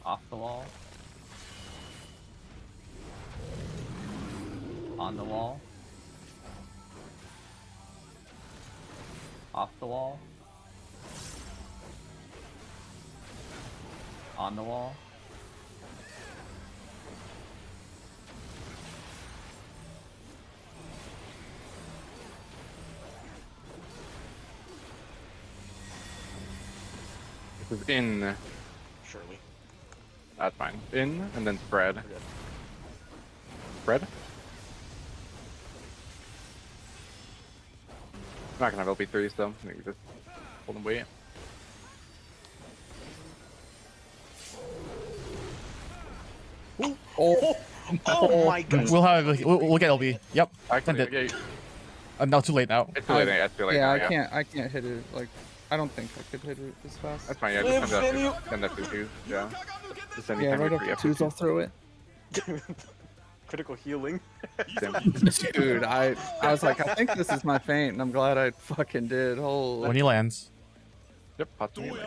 Off the wall. On the wall. Off the wall. On the wall. This is in. Surely. That's fine. In, and then spread. We're good. Spread? I'm not gonna have LP3, so maybe just hold and wait. Oh, Oh my god. We'll have we'll get LB. Yep. Actually, Send it. okay, No, too late now. it's too late. It's too late. Yeah, now, I can't hit it. Like, I don't think I could hit it this fast. That's fine. Yeah, just send that to twos. Yeah. Just Yeah, anytime right you're up free to after twos, I'll throw it. Critical healing. Dude, I was like, I think this is my feint, and I'm glad I fucking did. Holy. When he lands. Yep, possibly.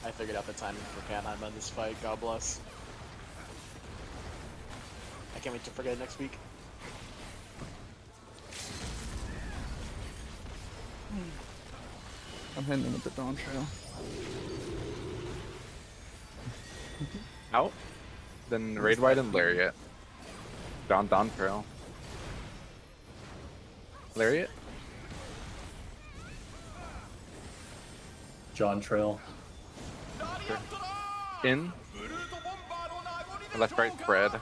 I figured out the timing for Panheim on this fight, god bless. I can't wait to forget it next week. I'm hitting him with the Dawn Trail. Out. Then Raid Wide and Lariat. Dawn Trail. Lariat. John Trail. In. Left right spread.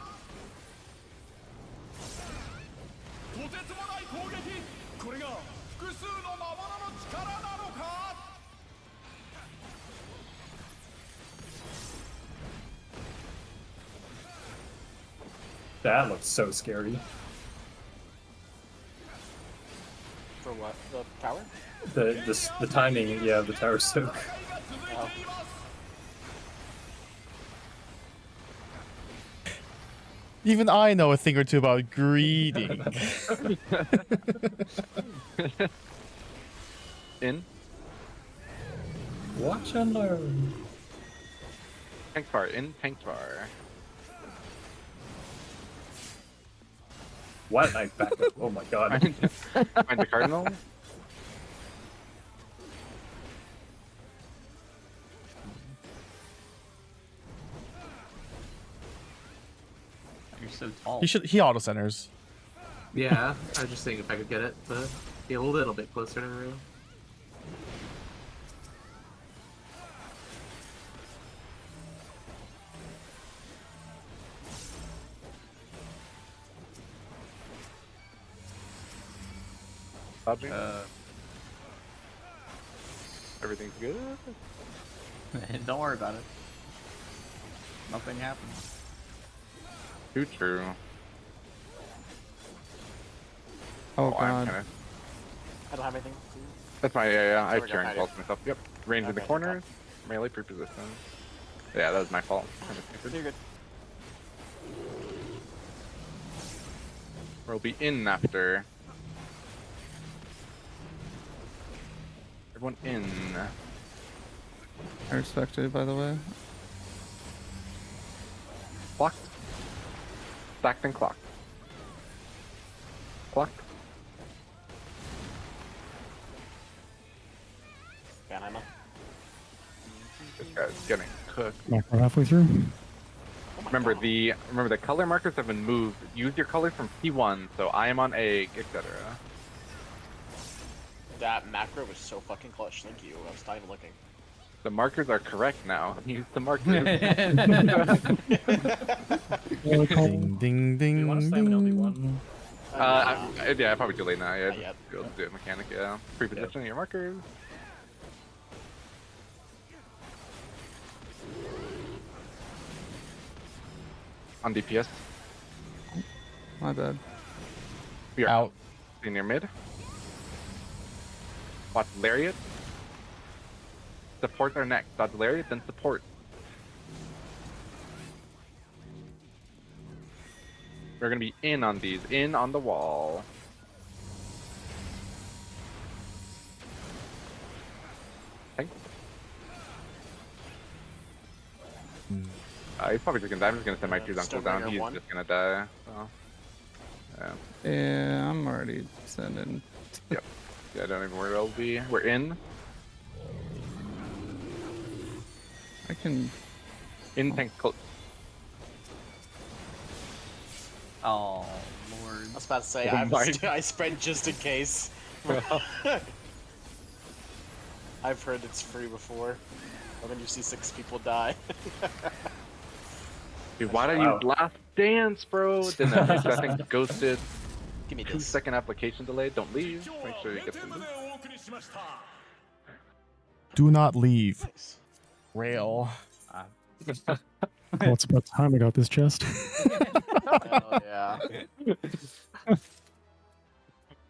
That looks so scary. For what? The tower? The timing, yeah, of the tower soak. Oh. Even I know a thing or two about greeting. In. Watch and learn. Tank bar. In tank bar. Why did I back up? Oh my god. Find the cardinal. You're so tall. He auto centers. Yeah, I was just thinking if I could get it to be a little bit closer to Rue. Dodging. Everything's good. Don't worry about it. Nothing happens. Too true. Oh I'm god. kinda... I don't have anything. That's my yeah. I have Sorry, Curing guys. Pulse myself. Yep. Range in the Okay. corners. Melee pre-position. Yeah, that was my fault. You're good. We'll be in after. Everyone in. I respect it, by the way. Clocked. Stacked and clocked. Clocked. Panheim. This guy's getting cooked. Macro halfway through. Remember the color markers have been moved. Use your colors from P1, so I am on egg, etc. That macro was so fucking clutch, thank you. I was not even looking. The markers are correct now. Use the markers. Ding ding Do you want to ding slam an ding. LB1? Yeah, probably too late now. Yeah, Not yet. just do it mechanic. Yeah, pre-position your markers. On DPS, My bad. we are Out. senior mid. Watch Lariat. Support our next. Dodge Lariat, then support. We're gonna be in on these. In on the wall. Okay. He's probably just gonna die. I'm just gonna send my two uncle down. Stonebringer He's one. just gonna die. So. Yeah. Yeah, I'm already sending. Yeah, I don't even know where it'll be. We're in. I can. In tank close. Oh, Lord. I was about to say, Oh my- I spread just in case. I've heard it's free before, but then you see 6 people die. Dude, why did I Wow. use Last Dance, bro? Then that thing ghosted. Give me 2 this. second application delay. Don't leave. Make sure you get the loot. Do not leave. Nice. Rail. Well, it's about time I got this chest. Hell yeah.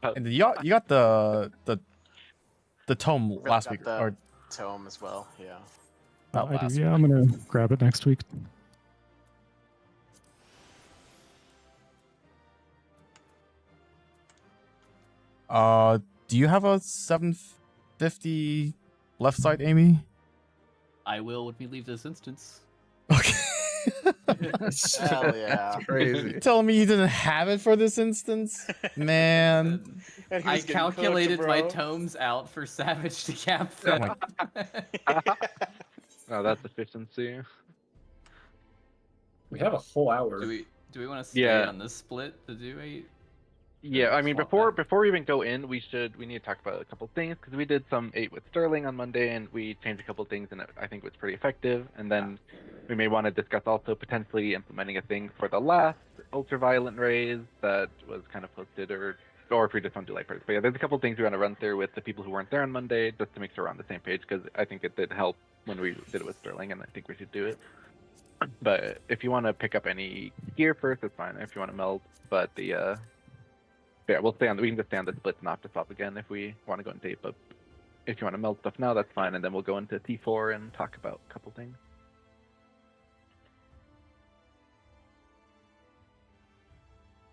And then you got the tome Really last got week, the or tome as well. Yeah. not I last do. week. Yeah, I'm gonna grab it next week. Do you have a 750 left side, Amy? I will when we leave this instance. Okay. Hell yeah. Crazy. You telling me you didn't have it for this instance? Man. And he I was getting calculated cooked, my bro. tomes out for Savage to cap Oh them. my- Oh, that's efficiency. We have a whole hour. do we want to stay Yeah. on this split to do 8? Yeah, I mean, Swap before that. we even go in, we need to talk about a couple things because we did some 8 with Sterling on Monday, and we changed a couple things, and I think it was pretty effective. And then we may want to discuss also potentially implementing a thing for the last ultraviolet rays that was kind of posted, or if we just want to do light parties. But yeah, there's a couple things we want to run through with the people who weren't there on Monday, just to make sure we're on the same page, because I think it did help when we did it with Sterling, and I think we should do it. But if you want to pick up any gear first, it's fine. If you want to meld, but the yeah, we'll stay on. We can just stay on the split and not to swap again if we want to go into 8. But if you want to meld stuff now, that's fine, and then we'll go into T4 and talk about a couple things.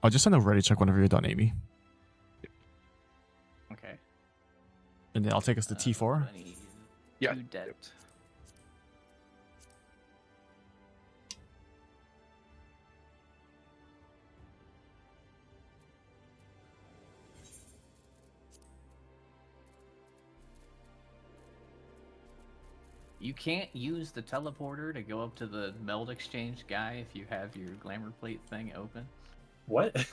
I'll just send a ready check whenever you're done, Amy. Okay. And then I'll take us to T4. I need Yeah. 2 debt. You can't use the teleporter to go up to the meld exchange guy if you have your glamour plate thing open. What?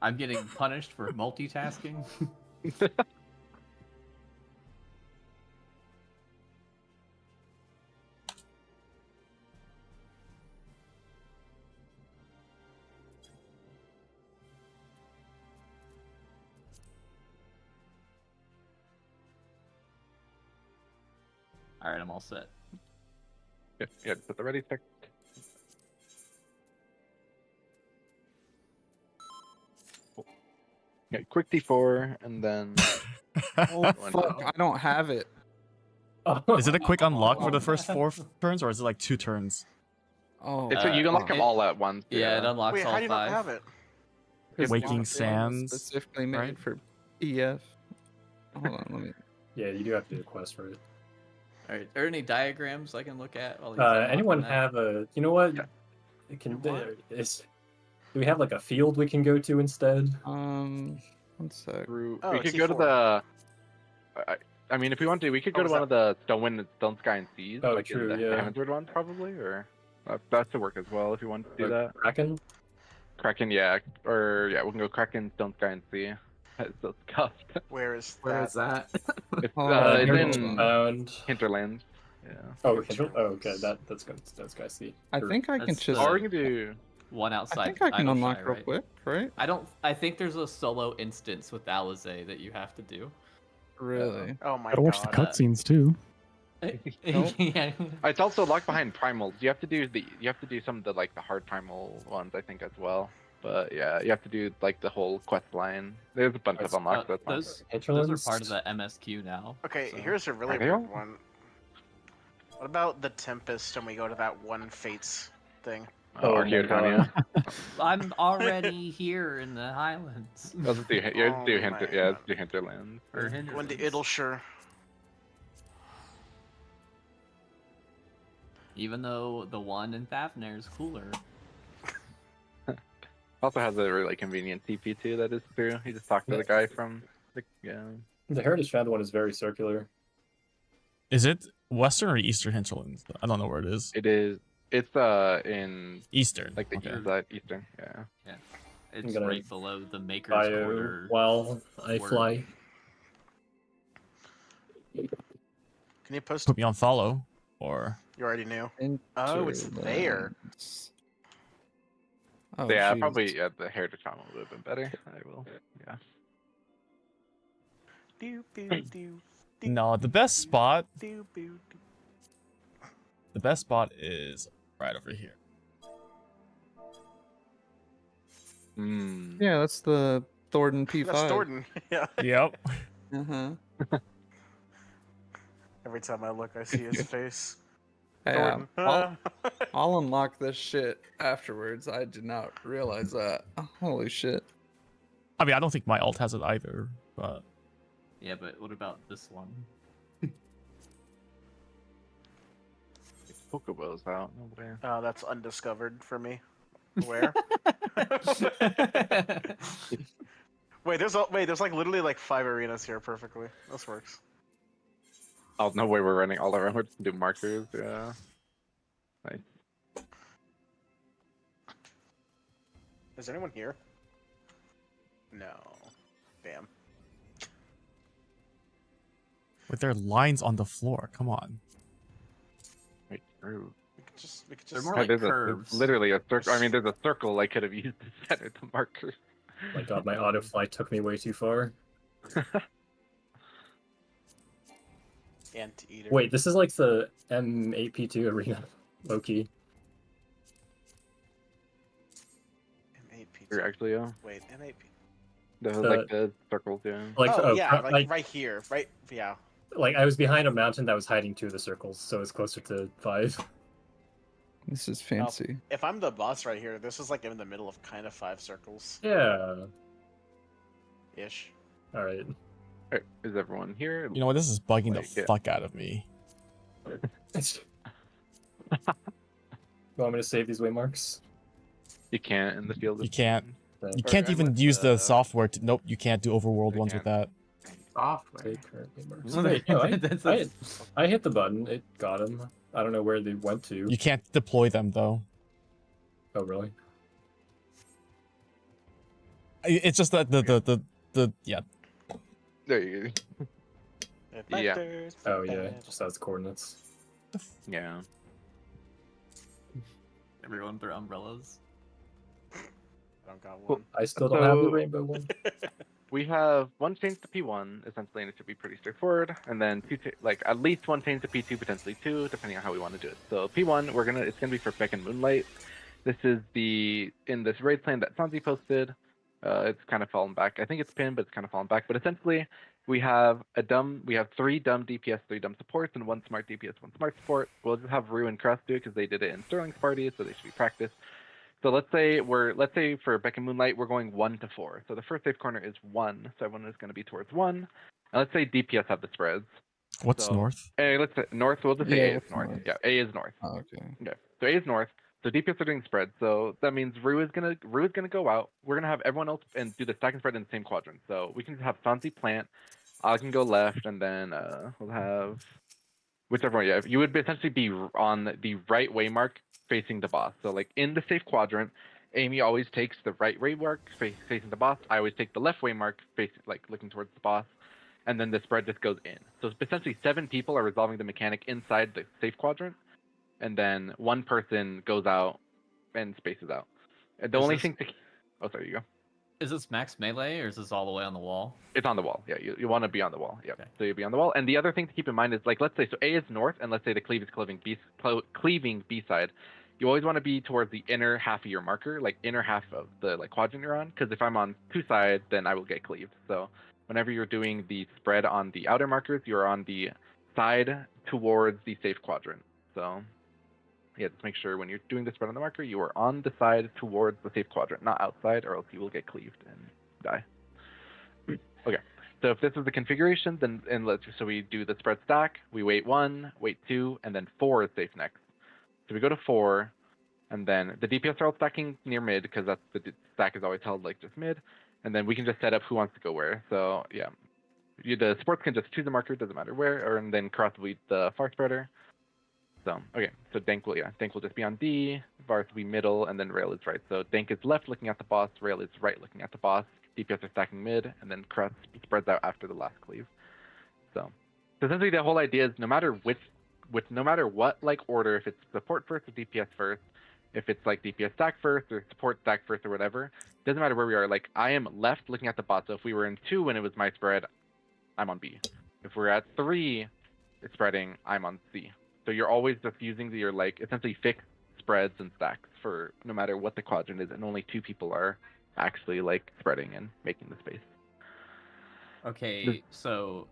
I'm getting punished for multitasking. Alright, I'm all set. Yeah, put the ready check. Yeah, quick T4, and then Oh fuck! I don't have it. Is it a quick unlock for the first 4 turns, or is it like 2 turns? Oh, you can unlock them all at once. Yeah, it unlocks Wait, all how do you 5. not have it? His Waking one was Sands, specifically made right? for EF. Hold on, let me. Yeah, you do have to do a quest for it. Alright, are there any diagrams I can look at? While he's unlocking Anyone that? have a? You know what? Yeah. It can. Do we have like a field we can go to instead? One sec. Through, Oh, we could go to T4. the. I mean, if we want to, we could go Oh, to is one of the Stone Wind, Stone Sky, and Seas. Oh, like true, in the yeah. Heavensward ones, probably, or that should work as well if you want to do that. Kraken? Kraken, yeah, or yeah, we can go Kraken, Stone Sky, and Sea. It's so scuffed. Where is Where that? is that? It's, Oh, it's Here's in Bound. Hinterlands. Yeah. Oh, okay. That's good. That's guys see. I think I can That's just. the- Or we can do. One outside. I think I can Idle unlock Shy, real right? quick, right? I think there's a solo instance with Alizé that you have to do. Really? Oh my Gotta watch the god. cutscenes too. Yeah. It's also locked behind primals. You have to do some of the like the hard primal ones, I think, as well. But yeah, you have to do like the whole quest line. There's a bunch of unlocks. That's fine. those are Hinterlands? part of the MSQ now. Okay, so- here's a really Are they weird all? one. What about the Tempest and we go to that one Fates thing? Oh my Archaeotonia. I'm already here in the Highlands. Let's do Oh Hinterlands. my Let's do Hinterlands. Or When Hinterlands. the Idleshire. Even though the one in Fafnir is cooler. Also has a really convenient TP too. That is true. You just talk to the guy from the The Heritage Found one is very circular. Is it Western or Eastern Hinterlands? I don't know where it is. It is. It's in Eastern. like the Okay. east side, eastern. Yeah. It's gonna right below the Maker's Bio Quarter. while I Word. fly. Can you post? Put me on follow, or You already knew. Oh, it's there. Hinterlands. Oh, Yeah, jeez. probably the Heritage Trauma would have been better. I will. Yeah. No, the best spot. Do, do, do. The best spot is right over here. Hmm. Yeah, that's the Thornton P5. That's Thornton. Yeah. Yep. Uh-huh. Every time I look, I see his face. Hey, Thornton. I'll unlock this shit afterwards. I did not realize that. Holy shit. I mean, I don't think my alt has it either, but Yeah, but what about this one? Pokeballs out. No way. That's undiscovered for me. Where? Wait, there's like literally like 5 arenas here perfectly. This works. Oh, no way we're running all around. We're just do markers. Yeah. Nice. Is anyone here? No. Damn. with their lines on the floor. Come on. Wait, true. We could just. They're more Yeah, like there's curves. literally a circle. I mean, there's a circle I could have used to center the marker. My god, my autofly took me way too far. Anteater. Wait, this is like the M8P2 arena. Loki. M8P. You're actually, yeah. Wait, M8P. Like the circles, yeah. Like, oh yeah, like right here, right? Yeah. Like I was behind a mountain that was hiding 2 of the circles, so it's closer to 5. This is fancy. If I'm the boss right here, this is like in the middle of kind of 5 circles. Yeah. Ish. All right. Alright, is everyone here? You know what? This is bugging Like, the yeah. fuck out of me. You want me to save these waymarks? You can't in the field. You can't. You Or can't I'm even with use the the- software to. Nope, you can't do overworld I ones with that. Software. Take current waymarks. No, Wait, no, that's I hit the button. It got him. I don't know where they went to. You can't deploy them though. Oh, really? It's just that the yeah. There you go. Yeah. Oh, yeah. Just has coordinates. Yeah. Everyone with their umbrellas. I don't got Well, one. I still don't have the So- rainbow one. We have one change to P1, essentially, and it should be pretty straightforward. And then at least one change to P2, potentially 2, depending on how we want to do it. So P1, it's gonna be for Beck and Moonlight. This is in this raid plan that Sanzi posted. It's kind of fallen back. I think it's pinned, but it's kind of fallen back. But essentially, we have 3 dumb DPS, 3 dumb supports, and 1 smart DPS, 1 smart support. We'll just have Rue and Crest do it because they did it in Sterling's party, so they should be practiced. So let's say for Beck and Moonlight we're going 1 to 4. So the first safe corner is 1, so everyone is going to be towards 1. And let's say DPS have the spreads. What's So- north? Let's say north. We'll just say Yeah, A is what's north. north? Yeah, A is north. Oh, okay. Okay, so A is north. So DPS are doing spread. So that means Rue is gonna go out. We're gonna have everyone else and do the stack and spread in the same quadrant. So we can just have Sansi plant. I can go left, and then we'll have whichever one. Yeah, you would essentially be on the right waymark facing the boss. So like in the safe quadrant, Amy always takes the right waymark facing the boss. I always take the left waymark facing looking towards the boss, and then the spread just goes in. So essentially 7 people are resolving the mechanic inside the safe quadrant, and then 1 person goes out and spaces out. And the only thing to sorry, you go. Is this max melee or is this all the way on the wall? It's on the wall. Yeah, you want to be on the wall. Yeah, Okay. so you'll be on the wall. And the other thing to keep in mind is let's say A is north, and let's say the cleave is cleaving B side. You always want to be towards the inner half of your marker, like inner half of the quadrant you're on. Because if I'm on 2 sides, then I will get cleaved. So whenever you're doing the spread on the outer markers, you're on the side towards the safe quadrant. So yeah, just make sure when you're doing the spread on the marker, you are on the side towards the safe quadrant, not outside, or else you will get cleaved and die. Okay, so if this is the configuration, then so we do the spread stack. We wait 1, wait 2, and then 4 is safe next. So we go to 4, and then the DPS are all stacking near mid because that's the stack is always held like just mid, and then we can just set up who wants to go where. So yeah, the supports can just choose a marker, doesn't matter where, and then Cross will be the far spreader. So okay, so Dank will just be on D, Varth will be middle, and then Rail is right. So Dank is left looking at the boss, Rail is right looking at the boss. DPS are stacking mid, and then Crest spreads out after the last cleave. So essentially the whole idea is no matter what order, if it's support first or DPS first, If it's like DPS stack first or support stack first or whatever, doesn't matter where we are. Like I am left looking at the bot. So if we were in 2 when it was my spread, I'm on B. If we're at 3, it's spreading, I'm on C. So you're always just using your like essentially fixed spreads and stacks for no matter what the quadrant is, and only 2 people are actually like spreading and making the space. Okay, so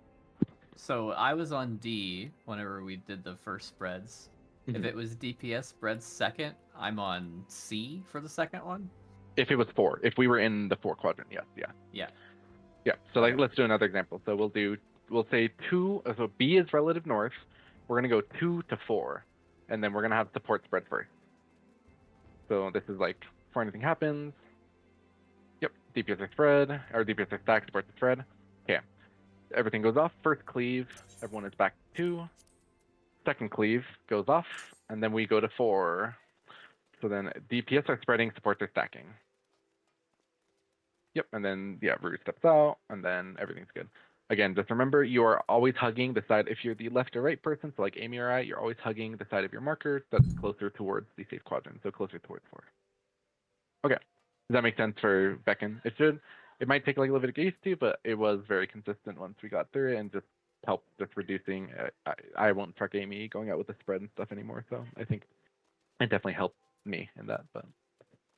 I was on D whenever we did the first spreads. Mm-hmm. If it was DPS spreads second, I'm on C for the second one. If it was 4, if we were in the 4 quadrant, yes, yeah. So like, let's do another example. So we'll say 2. So B is relative north. We're gonna go 2 to 4, and then we're gonna have support spread first. So this is like before anything happens. Yep, DPS are spread, or DPS are stack, support the spread. Okay, everything goes off. First cleave, everyone is back to 2. Second cleave goes off, and then we go to 4. So then DPS are spreading, supports are stacking. Yep, and then Rue steps out, and then everything's good. Again, just remember, you are always hugging the side. If you're the left or right person, so like Amy or I, you're always hugging the side of your marker that's closer towards the safe quadrant, so closer towards 4. Okay, does that make sense for Beckon? It might take like a little bit of get used to, but it was very consistent once we got through it, and just helped just reducing. I won't truck Amy going out with the spread and stuff anymore, so I think it definitely helped me in that. But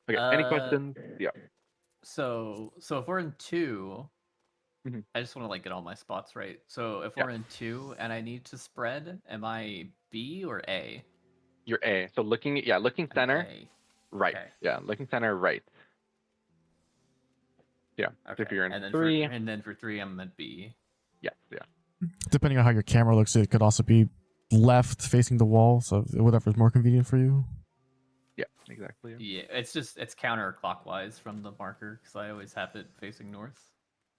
okay, any questions? Yeah. So if we're in 2, mm-hmm. I just want to like get all my spots right. So if we're in 2 and I need to spread, am I B or A? You're A. So looking center, right. Okay. Yeah, looking center, right. Yeah. Okay. So if you're in and then 3, and then for 3, I'm at B. Yeah. Depending on how your camera looks, it could also be left facing the wall, so whatever's more convenient for you. Yeah, exactly. Yeah, it's counterclockwise from the marker because I always have it facing north.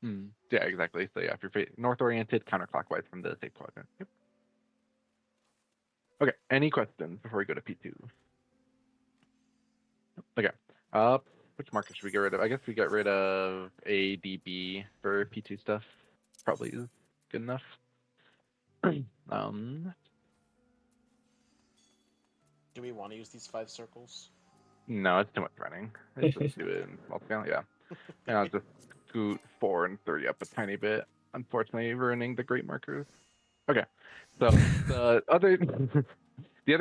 Yeah, exactly. So yeah, if you're north oriented, counterclockwise from the safe quadrant. Yep. Okay. Any questions before we go to P2? Okay. Which marker should we get rid of? I guess we get rid of A, D, B for P2 stuff. Probably is good enough. Do we want to use these 5 circles? No, it's too much running. Let's just do it in small scale, yeah. And I'll just scoot 4 and 3 up a tiny bit, unfortunately ruining the great markers. Okay, so the other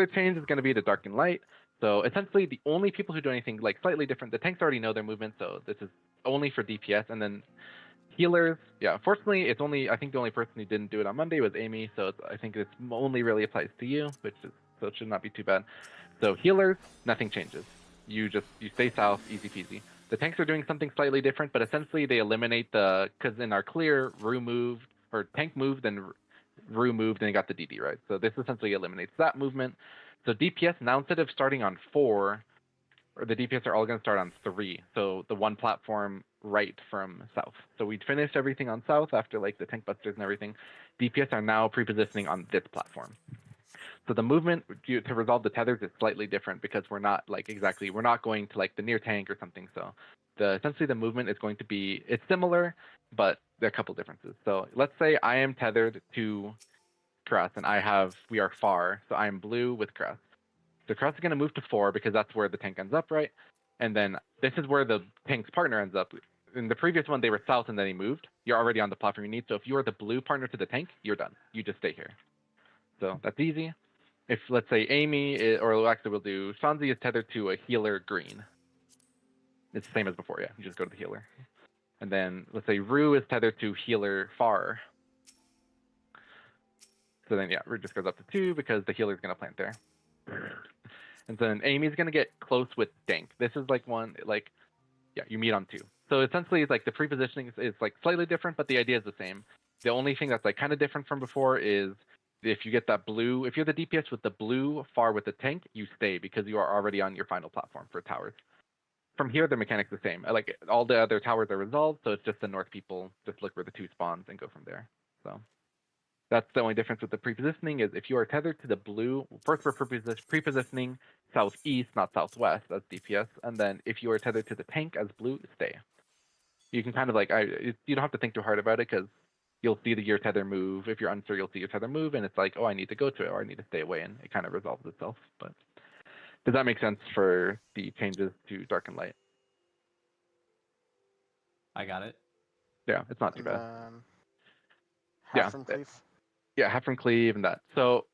change is going to be the dark and light. So essentially the only people who do anything like slightly different, the tanks already know their movement, so this is only for DPS, and then healers, yeah, fortunately it's only, I think the only person who didn't do it on Monday was Amy, so I think it only really applies to you, so it should not be too bad. So healers, nothing changes. You stay south, easy peasy. The tanks are doing something slightly different, but essentially they eliminate because in our clear, Rue moved, or tank moved, and Rue moved and got the DD, right? So this essentially eliminates that movement. So DPS, now instead of starting on 4, or the DPS are all going to start on 3. So the one platform right from south. So we'd finished everything on south after like the tank busters and everything. DPS are now pre-positioning on this platform. So the movement to resolve the tethers is slightly different because we're not going to like the near tank or something. So essentially the movement is going to be, it's similar, but there are a couple differences. So let's say I am tethered to Krus and we are far. So I am blue with Krus. So Krus is going to move to 4 because that's where the tank ends up, right? And then this is where the tank's partner ends up. In the previous one, they were south and then he moved. You're already on the platform you need. So if you are the blue partner to the tank, you're done. You just stay here. So that's easy. If let's say Amy, or actually we'll do Shanzi is tethered to a healer green. It's the same as before, yeah. You just go to the healer. And then let's say Rue is tethered to healer far. So then yeah, Rue just goes up to 2 because the healer's gonna plant there. And then Amy's gonna get close with Dank. This is like you meet on 2. So essentially it's like the pre-positioning is like slightly different, but the idea is the same. The only thing that's like kind of different from before is if you get that blue, if you're the DPS with the blue far with the tank, you stay because you are already on your final platform for towers. From here, the mechanic's the same. Like all the other towers are resolved, so it's just the north people just look where the 2 spawns and go from there. So that's the only difference with the pre-positioning is if you are tethered to the blue, first we're pre-positioning southeast, not southwest, that's DPS, and then if you are tethered to the tank as blue, stay. You can kind of like, you don't have to think too hard about it because you'll see your tether move. If you're unsure, you'll see your tether move, and it's like, oh, I need to go to it, or I need to stay away, and it kind of resolves itself. But Does that make sense for the changes to dark and light? I got it. Yeah, it's not too bad. Half from Cleave. Yeah, half from Cleave and that. So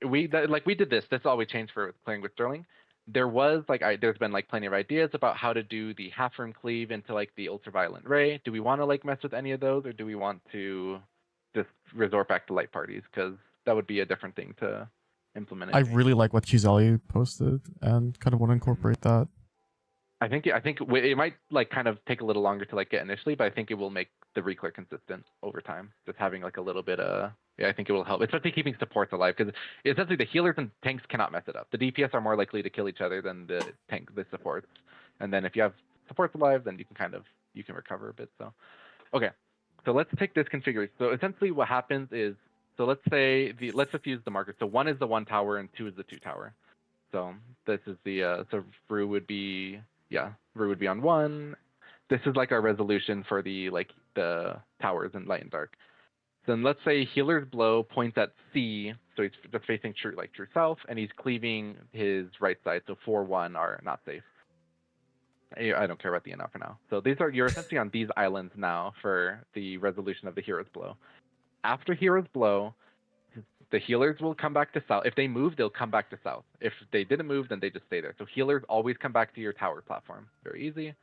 we did this. That's all we changed for playing with Sterling. There was there's been like plenty of ideas about how to do the half from Cleave into like the ultraviolet ray. Do we want to like mess with any of those, or do we want to just resort back to light parties? Because that would be a different thing to implement. I really like what Qzeli posted and kind of want to incorporate that. I think it might like kind of take a little longer to like get initially, but I think it will make the Reclear consistent over time. Just having like a little bit I think it will help, especially keeping supports alive, because essentially the healers and tanks cannot mess it up. The DPS are more likely to kill each other than the supports, and then if you have supports alive, then you can recover a bit. So okay, so let's take this configuration. So essentially what happens is, so let's just use the marker. So 1 is the 1 tower and 2 is the 2 tower. So this is the so Rue would be on 1. This is like our resolution for the towers in light and dark. Then let's say Healer's Blow points at C, so he's just facing true south, and he's cleaving his right side, so 4-1 are not safe. I don't care about the NL for now. So you're essentially on these islands now for the resolution of the Hero's Blow. After Hero's Blow, the healers will come back to south. If they move, they'll come back to south. If they didn't move, then they just stay there. So healers always come back to your tower platform. Very easy.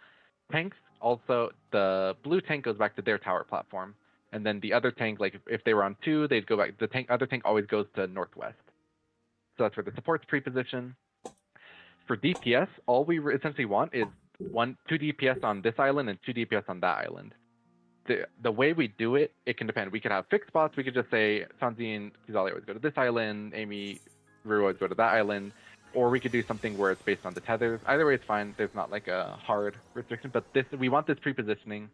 Tanks, also, the blue tank goes back to their tower platform. And then the other tank, like if they were on 2, they'd go back. The other tank always goes to northwest. So that's where the supports pre-position. For DPS, all we essentially want is 2 DPS on this island and 2 DPS on that island. The way we do it, it can depend. We could have fixed spots. We could just say Sanzi and Kizali always go to this island, Amy, Rue always go to that island. Or we could do something where it's based on the tethers. Either way, it's fine. There's not like a hard restriction, but we want this pre-positioning.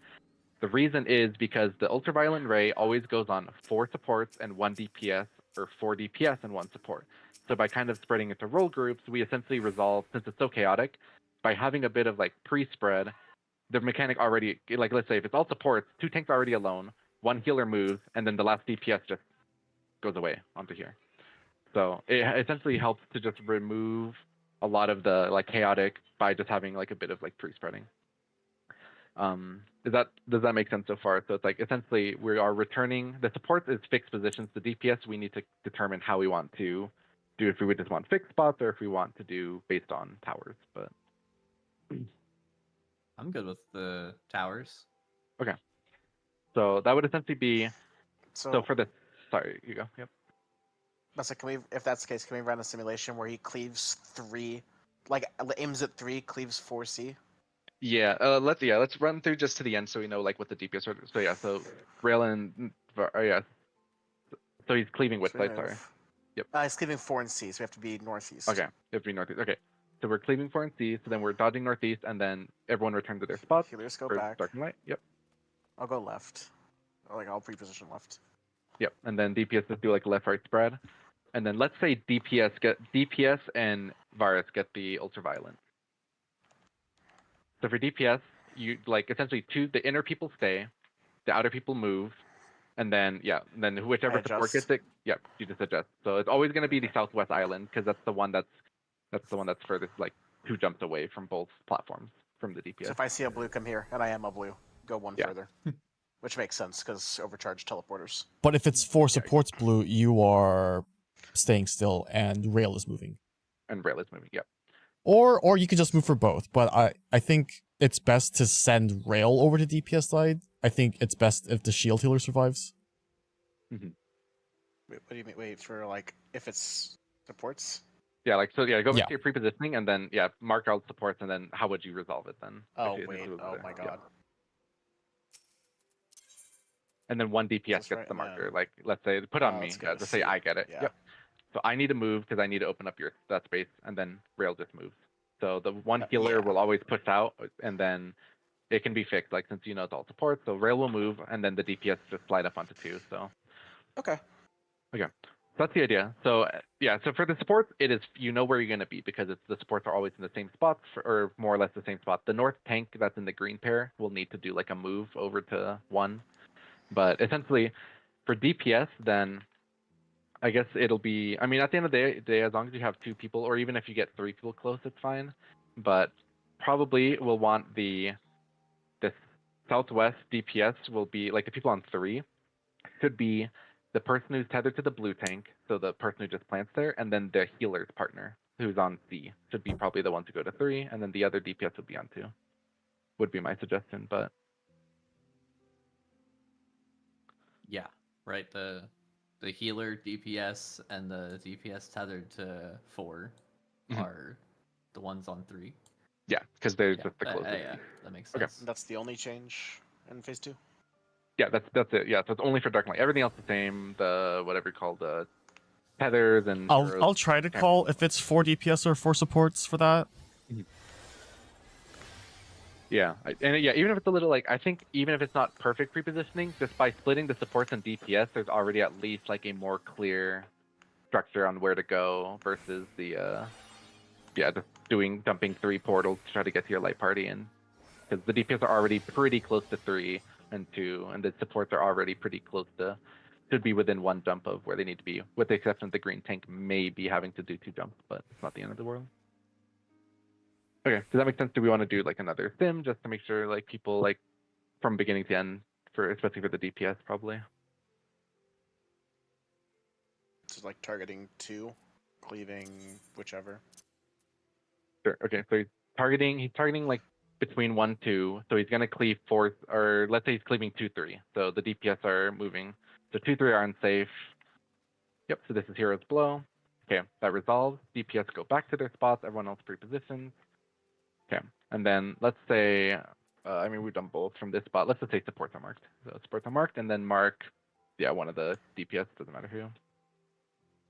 The reason is because the ultraviolet ray always goes on 4 supports and 1 DPS, or 4 DPS and 1 support. So by kind of spreading into role groups, we essentially resolve, since it's so chaotic, by having a bit of like pre-spread, the mechanic already, like let's say if it's all supports, 2 tanks are already alone, 1 healer moves, and then the last DPS just goes away onto here. So it essentially helps to just remove a lot of the like chaotic by just having like a bit of like pre-spreading. Does that make sense so far? So it's like essentially we are returning the supports is fixed positions. The DPS we need to determine how we want to do, if we would just want fixed spots or if we want to do based on towers. But I'm good with the towers. Okay. So that would essentially be so for the sorry, you go. Yep. That's like, if that's the case, can we run a simulation where he cleaves 3, like aims at 3, cleaves 4C? Yeah, let's run through just to the end so we know like what the DPS are. So yeah, so Rail and so he's cleaving which side? Sorry. Yep. He's cleaving 4 and C, so we have to be northeast. Okay, we have to be northeast. Okay, so we're cleaving 4 and C, so then we're dodging northeast, and then everyone return to their spots. Healers go back. Dark and light. Yep. I'll go left. I'll pre-position left. Yep, and then DPS just do like left-right spread, and then let's say DPS and Varus get the ultraviolet. So for DPS, you like essentially the inner people stay, the outer people move, and then whichever support gets it, you just adjust. So it's always going to be the southwest island because that's the one that's furthest, like 2 jumps away from both platforms from the DPS. So if I see a blue come here, and I am a blue, go 1 further, which makes sense because overcharged teleporters. But if it's 4 supports blue, you are staying still and Rail is moving. And Rail is moving, yep. Or you could just move for both, but I think it's best to send Rail over to DPS side. I think it's best if the shield healer survives. Mm-hmm. Wait, what do you mean? Wait, for like if it's supports? Yeah, go back to your pre-positioning and then mark out supports and then how would you resolve it then? Oh wait, oh my god. And then 1 DPS gets the marker. Like let's say put on me. Let's say I get it. Yeah. Yep. So I need to move because I need to open up that space, and then Rail just moves. So the 1 healer will always push out, and then it can be fixed. Like since it's all support, so Rail will move, and then the DPS just slide up onto 2. So okay. So that's the idea. So so for the supports, it is where you're gonna be because the supports are always in the same spots or more or less the same spot. The north tank that's in the green pair will need to do like a move over to 1, but essentially for DPS then. I guess it'll be. I mean, at the end of the day, as long as you have 2 people, or even if you get 3 people close, it's fine. But probably we'll want the southwest DPS will be like the people on 3 should be the person who's tethered to the blue tank, so the person who just plants there, and then the healer's partner who's on C should be probably the one to go to 3, and then the other DPS would be on 2. Would be my suggestion, but Yeah, right. The healer DPS and the DPS tethered to 4 are the ones on 3. yeah, because they're just the closest. Yeah, that makes sense. Okay. That's the only change in phase 2. Yeah, that's it. Yeah, so it's only for Dark Knight. Everything else the same. The whatever you call the tethers and. I'll try to call if it's 4 DPS or 4 supports for that. Yeah, and yeah, even if it's a little like I think even if it's not perfect prepositioning, just by splitting the supports and DPS, there's already at least like a more clear structure on where to go versus the just dumping 3 portals to try to get to your light party in, because the DPS are already pretty close to 3 and 2, and the supports are already pretty close to should be within 1 jump of where they need to be, with the exception of the green tank may be having to do 2 jumps, but it's not the end of the world. Okay, does that make sense? Do we want to do like another sim just to make sure like people like from beginning to end for especially for the DPS probably? So like targeting 2, cleaving whichever. Sure. Okay, so he's targeting like between 1, 2. So he's gonna cleave 4, or let's say he's cleaving 2, 3. So the DPS are moving. So 2, 3 are unsafe. Yep. So this is Hero's Blow. Okay, that resolves. DPS go back to their spots. Everyone else pre-positions. Okay, and then let's say, I mean we've done both from this spot. Let's just say supports are marked. So supports are marked, and then mark, one of the DPS. Doesn't matter who.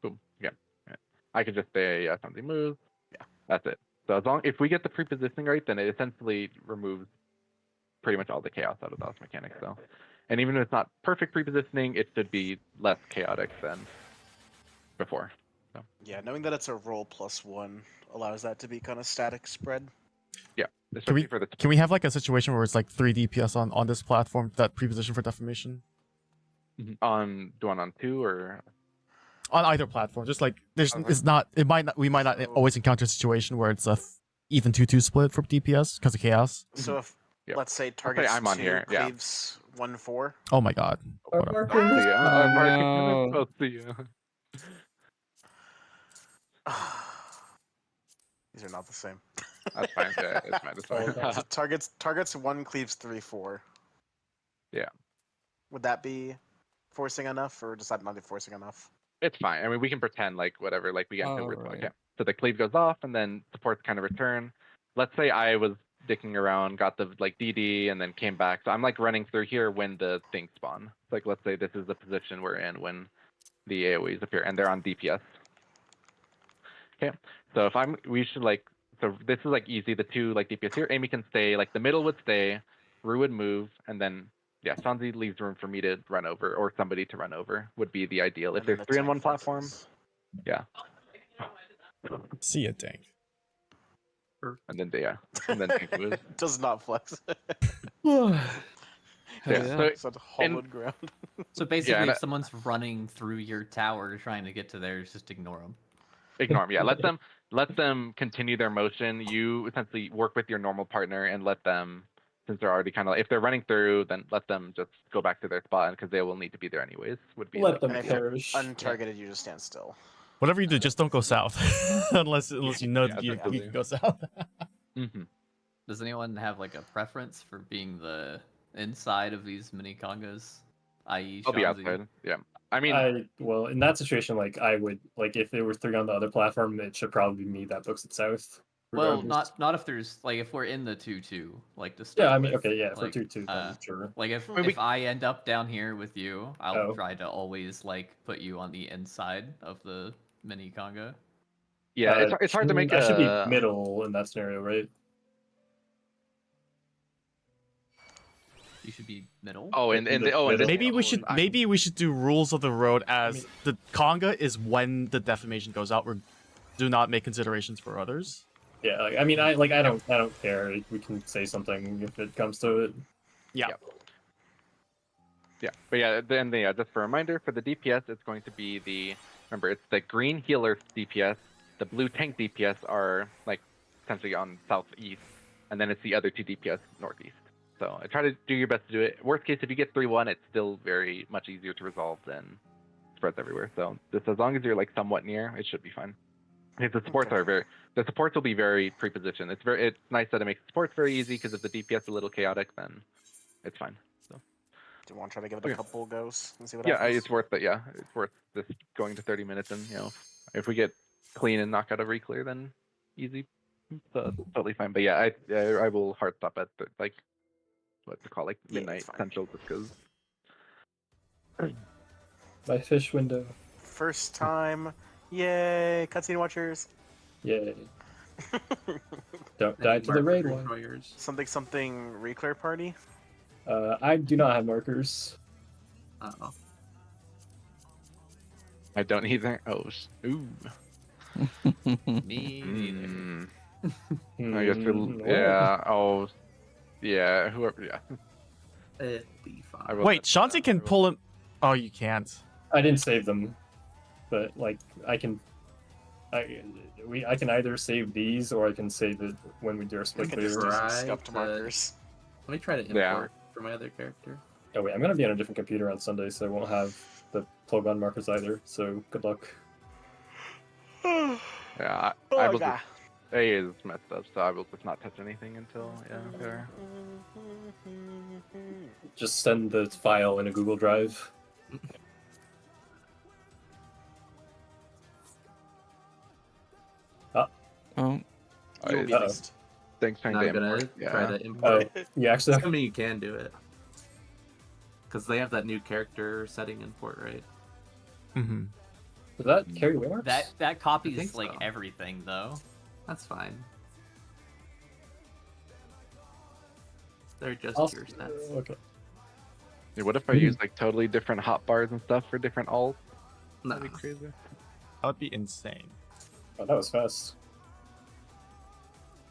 Boom. Yeah. Right. I could just say something moves. Yeah. That's it. So if we get the pre-positioning right, then it essentially removes pretty much all the chaos out of those mechanics. So, and even if it's not perfect pre-positioning, it should be less chaotic than before. So. Yeah, knowing that it's a roll +1 allows that to be kind of static spread. Yeah. Can we have like a situation where it's like 3 DPS on this platform that pre-position for defamation? On 2 or on either platform? Just like we might not always encounter a situation where it's a even 2-2 split for DPS because of chaos. So if let's say target I'm on 2 here, cleaves 1-4. Oh my god. Whatever. No. These are not the same. That's fine. Yeah, it's fine. It's fine. So targets 1 cleaves 3-4. Yeah. Would that be forcing enough, or does that not be forcing enough? It's fine. I mean, we can pretend like whatever, like we get into it. Right. Okay. So the cleave goes off, and then supports kind of return. Let's say I was dicking around, got the like DD, and then came back. So I'm like running through here when the things spawn. So, like let's say this is the position we're in when the AoEs appear, and they're on DPS. Okay. So so this is like easy. The 2 like DPS here. Amy can stay. Like the middle would stay. Rue would move, and then Shanzi leaves room for me to run over, or somebody to run over would be the ideal. If there's 3 on 1 platform, yeah. See ya, Tank. And then Tank moves. Does not flex. Yeah. So it's a hollowed ground. So basically, if someone's running through your tower trying to get to theirs, just ignore them. Ignore them. Yeah, let them continue their motion. You essentially work with your normal partner and let them, since they're already kind of, if they're running through, then let them just go back to their spot because they will need to be there anyways. Would be Let them And if you're perish. untargeted, you just stand still. Whatever you do, just don't go south, unless you know that you absolutely. can go south. Does anyone have like a preference for being the inside of these mini Congos? I.e., I'll be Shanzi? outside. Yeah. I mean, well, in that situation, like I would, like if there were 3 on the other platform, it should probably be me that books it south. Well, regardless. not if there's like if we're in the 2-2, like to Yeah, start I mean, with, okay, yeah, like, for 2-2, then sure. Like if I mean, if I end up down here with you, I'll Oh. try to always like put you on the inside of the mini Congo. yeah, it's hard to make. I should be middle in that scenario, right? You should be middle. Oh, Maybe we should do rules of the road as the conga is when the defamation goes out. We do not make considerations for others. Yeah, like, I mean, I don't care. We can say something if it comes to it. Yeah. Yeah, but yeah, then just for a reminder, for the DPS, it's going to be the remember, it's the green healer DPS, the blue tank DPS are like essentially on southeast, and then it's the other two DPS northeast. So I try to do your best to do it. Worst case, if you get 3-1, it's still very much easier to resolve than spreads everywhere. So just as long as you're like somewhat near, it should be fine. Because the supports the supports will be very pre-positioned. It's nice that it makes supports very easy because if the DPS is a little chaotic, then it's fine. So. Do you want to try to give it a couple goes and see what Yeah, happens? it's worth it. Yeah, it's worth just going to 30 minutes, and if we get clean and knock out a Reclear, then easy, so totally fine. But yeah, I will hard stop at like what to call like midnight central just because. My fish window. First time, yay! Cutscene watchers. Yay! Don't die to the raid one. Something Reclear party. I do not have markers. Uh-oh. I don't either. Oh, ooh. Me neither. I guess yeah. Oh, yeah. Whoever. Yeah. It'll be fine. Wait, Shanti can pull him. Oh, you can't. I didn't save them, but like I can either save these or I can save it when we do our split can just clear. do some scuffed markers. Let me try to import for my other character. Oh wait, I'm gonna be on a different computer on Sunday, so I won't have the plug-on markers either. So good luck. Yeah, I will. Just, A is messed up, so I will just not touch anything until there. Just send the file in a Google Drive. Oh, You will be missed. Thanks, trying Not to gonna import. try to import. You actually I mean, you can do it because they have that new character setting import, right? Mm-hmm. Does that carry waymarks? That copies think like so. everything though. That's fine. They're just I'll- your stats. Okay. Yeah, what if I use like totally different hotbars and stuff for different alts? No. That'd be crazy. That would be insane. Oh, that was fast.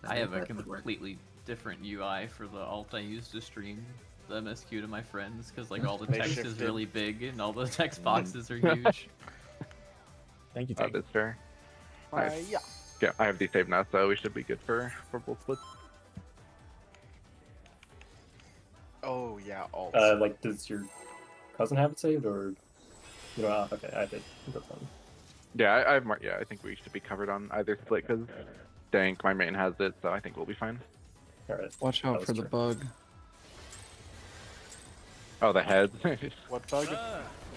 I have a That would work. completely different UI for the alt I use to stream the MSQ to my friends because like all the They text is shifted. really big and all the text boxes are huge. Thank you, That Tank. is fair. Nice. Yeah. Yeah, I have these saved now, so we should be good for both splits. Oh yeah, alt. Like, does your cousin have it saved, or you know? Okay, I did. That's fine. Yeah, I have yeah, I think we should be covered on either split because Dank, my main has it, so I think we'll be fine. All right. watch That out was for the true. bug. Oh, the head. What bug?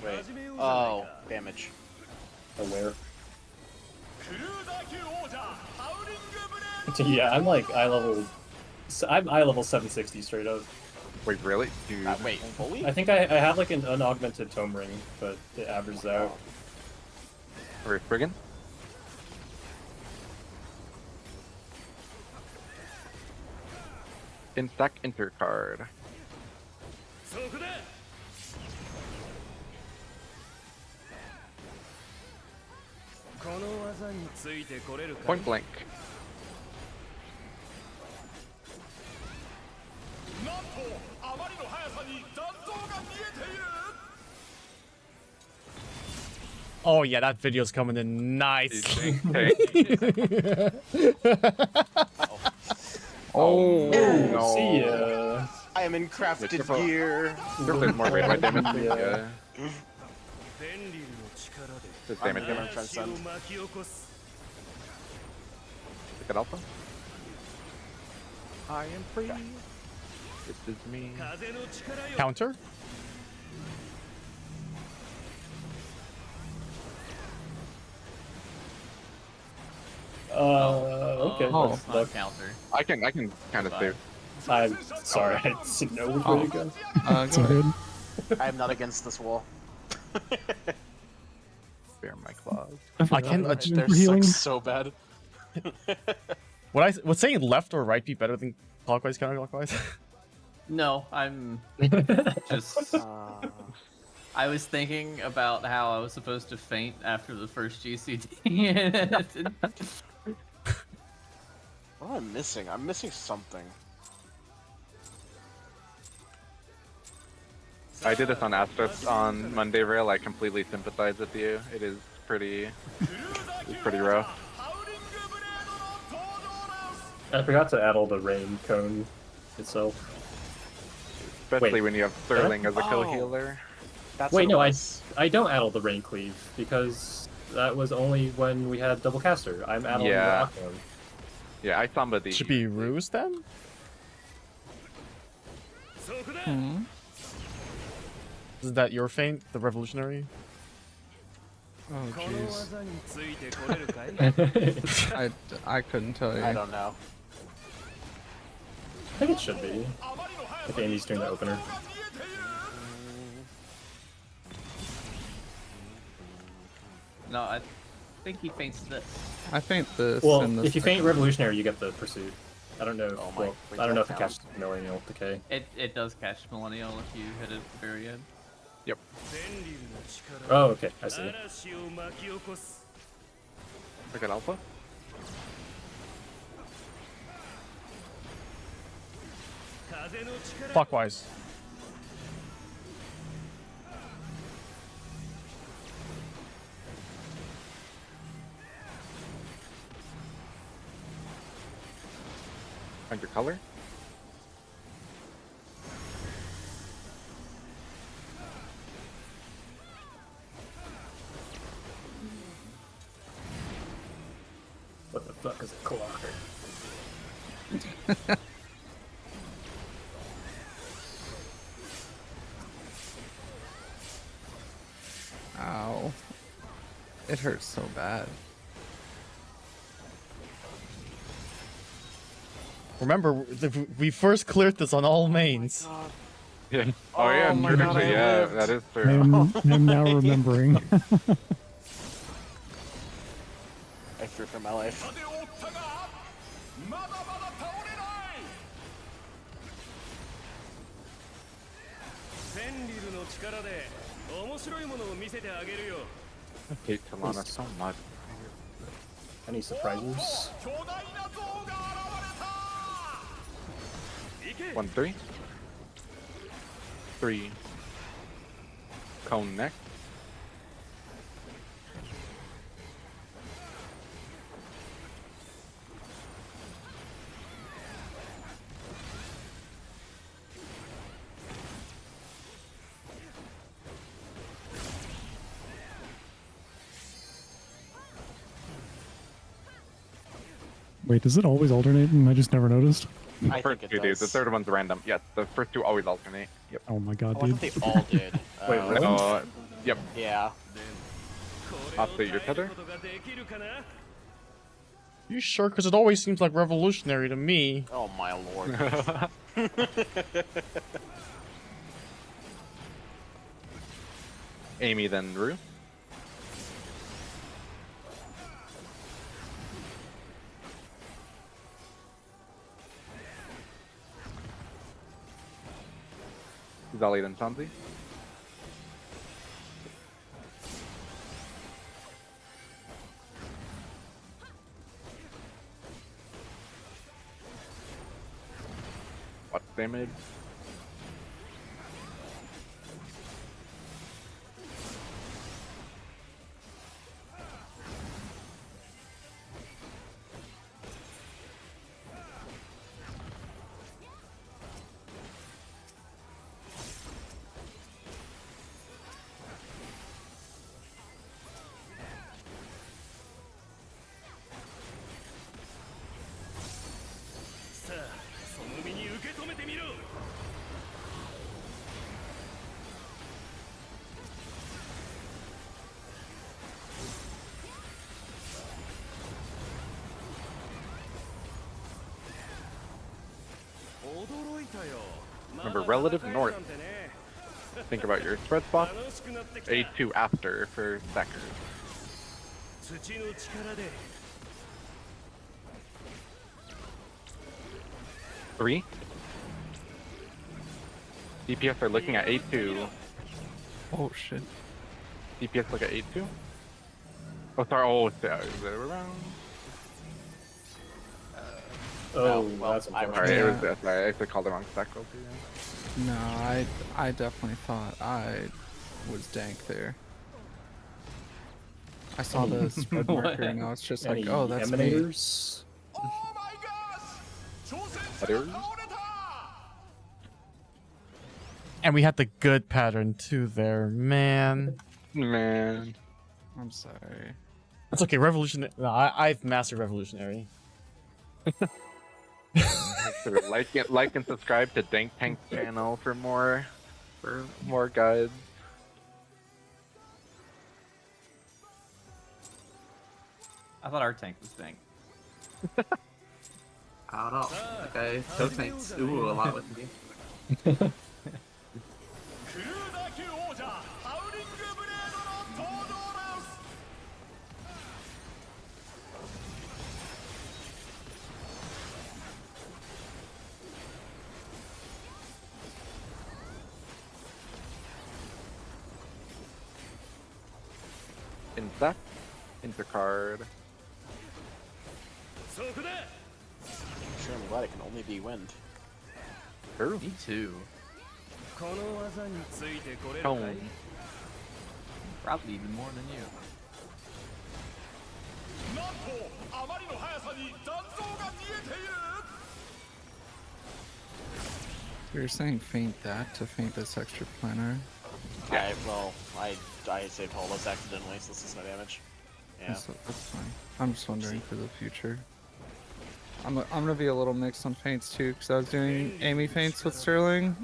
Wait. Oh, damage. Aware. Yeah, I'm like eye level. I'm eye level 760 straight up. Wait, really? Dude. Wait, fully? I think I have like an unaugmented tome ring, but it averages out. Are we friggin'? Instack intercard. Point blank. Oh yeah, that video's coming in nice. Hey. Oh, no. See ya. I am in crafted Careful. gear. There's more rate by damage. Yeah. Yeah. There's damage. I'm gonna transcend. Look at alpha. I am free. This is me. Counter? Okay. Oh. That's Not luck. counter. I can kind of save. I'm sorry, I didn't know which way to go. It's go all ahead. good. I am not against this wall. Spare my claws. I can forgot adjust. They're for healing. so bad. Would saying left or right be better than clockwise, counterclockwise? No, I'm just. I was thinking about how I was supposed to faint after the first GCD. What am I missing? I'm missing something. I did this on Astros on Monday Rail. I completely sympathize with you. It is pretty rough. I forgot to add all the rain cone itself. Especially Wait. when you have Sterling as a co-healer. That's Wait, what it no, was. I don't add all the rain cleave because that was only when we had double caster. I'm adding the Yeah. rock cone. Yeah, I samba the. Should be Ruse then? Hmm. Is that your feint, the revolutionary? Oh jeez. I I couldn't tell you. I don't know. think it should be. If Amy's doing the opener. No, I think he feints this. I feint this. Well, and this if you feint revolutionary, you get the pursuit. I don't know. If, Oh my- well, wait, I don't know if that it catches millennial decay. It does catch Millennial if you hit it at the very end. Yep. Oh, okay, I see. Look at Alpha. Clockwise. Find your color. What the fuck is a clocker? Ow. It hurts so bad. Remember, we first cleared this on all mains. Yeah. Oh, yeah, my true, God, actually, I yeah, lived. that is true. I'm now remembering. I threw for my life. I hate Talana so much. Any surprises? 1-3. 3. Cone next. Wait, does it always alternate and I just never noticed? The I first think two it do. does. The third one's random. Yes, the first two always alternate. Yep. Oh my god, Oh, I dude. thought they all did. Wait, really? Yep. Yeah. Update your tether. You sure? Because it always seems like revolutionary to me. Oh my lord. Amy, then Rue. Zali, then Sanzi. What damage? Remember, relative north. Think about your spread spot. A2 after for stackers. 3. DPS are looking at A2. Oh shit. DPS look at A2. Oh, sorry. Oh, is it around? Oh, well, that's I unfortunate. Sorry, it Yeah. was, sorry, I actually called the wrong stack roll too. No, I definitely thought I was dank there. I saw the spread marker and I was just like, Any oh, that's me. emanators? And we had the good pattern too there, man. Man. I'm sorry. That's okay. Revolutionary. No, I've mastered revolutionary. like and subscribe to Dank Tank's channel for more guides. I thought our tank was dank. I don't know. Okay, those tanks ooh a lot with me. Insect, intercard. Sure, I'm glad it can only be wind. True. Me too. Tone. Probably even more than you. So you're saying feint that to feint this extra planner? Yeah, well, I saved Holos accidentally, so this is no damage. Yeah. That's fine. I'm just wondering for the future. I'm gonna be a little mixed on feints too, because I was doing Amy feints with Sterling.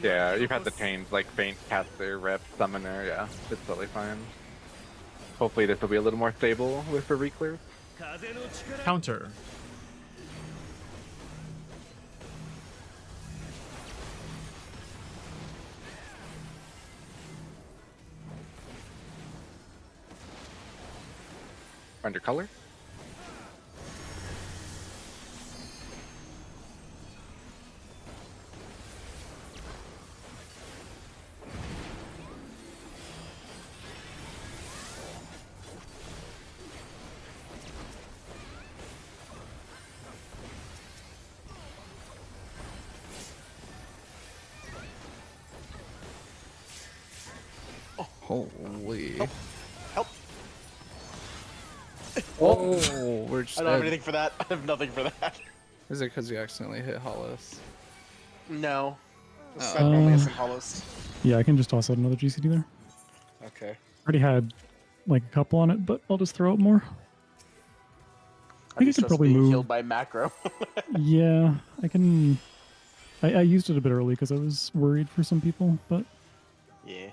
Yeah, you've had the chains like Feint, Caster, Rep, Summoner, yeah. It's totally fine. Hopefully this will be a little more stable with the Reclears. Counter. Under color. Holy. Help! Oh, we're just I don't have dead. anything for that. I have nothing for that. Is it because you accidentally hit Hollis? No. This Oh. I'm only missing Holos. Yeah, I can just toss out another GCD there. Okay. Already had like a couple on it, but I'll just throw out more. I think I could probably being move. healed by macro. Yeah, I can. I used it a bit early because I was worried for some people, but Yeah.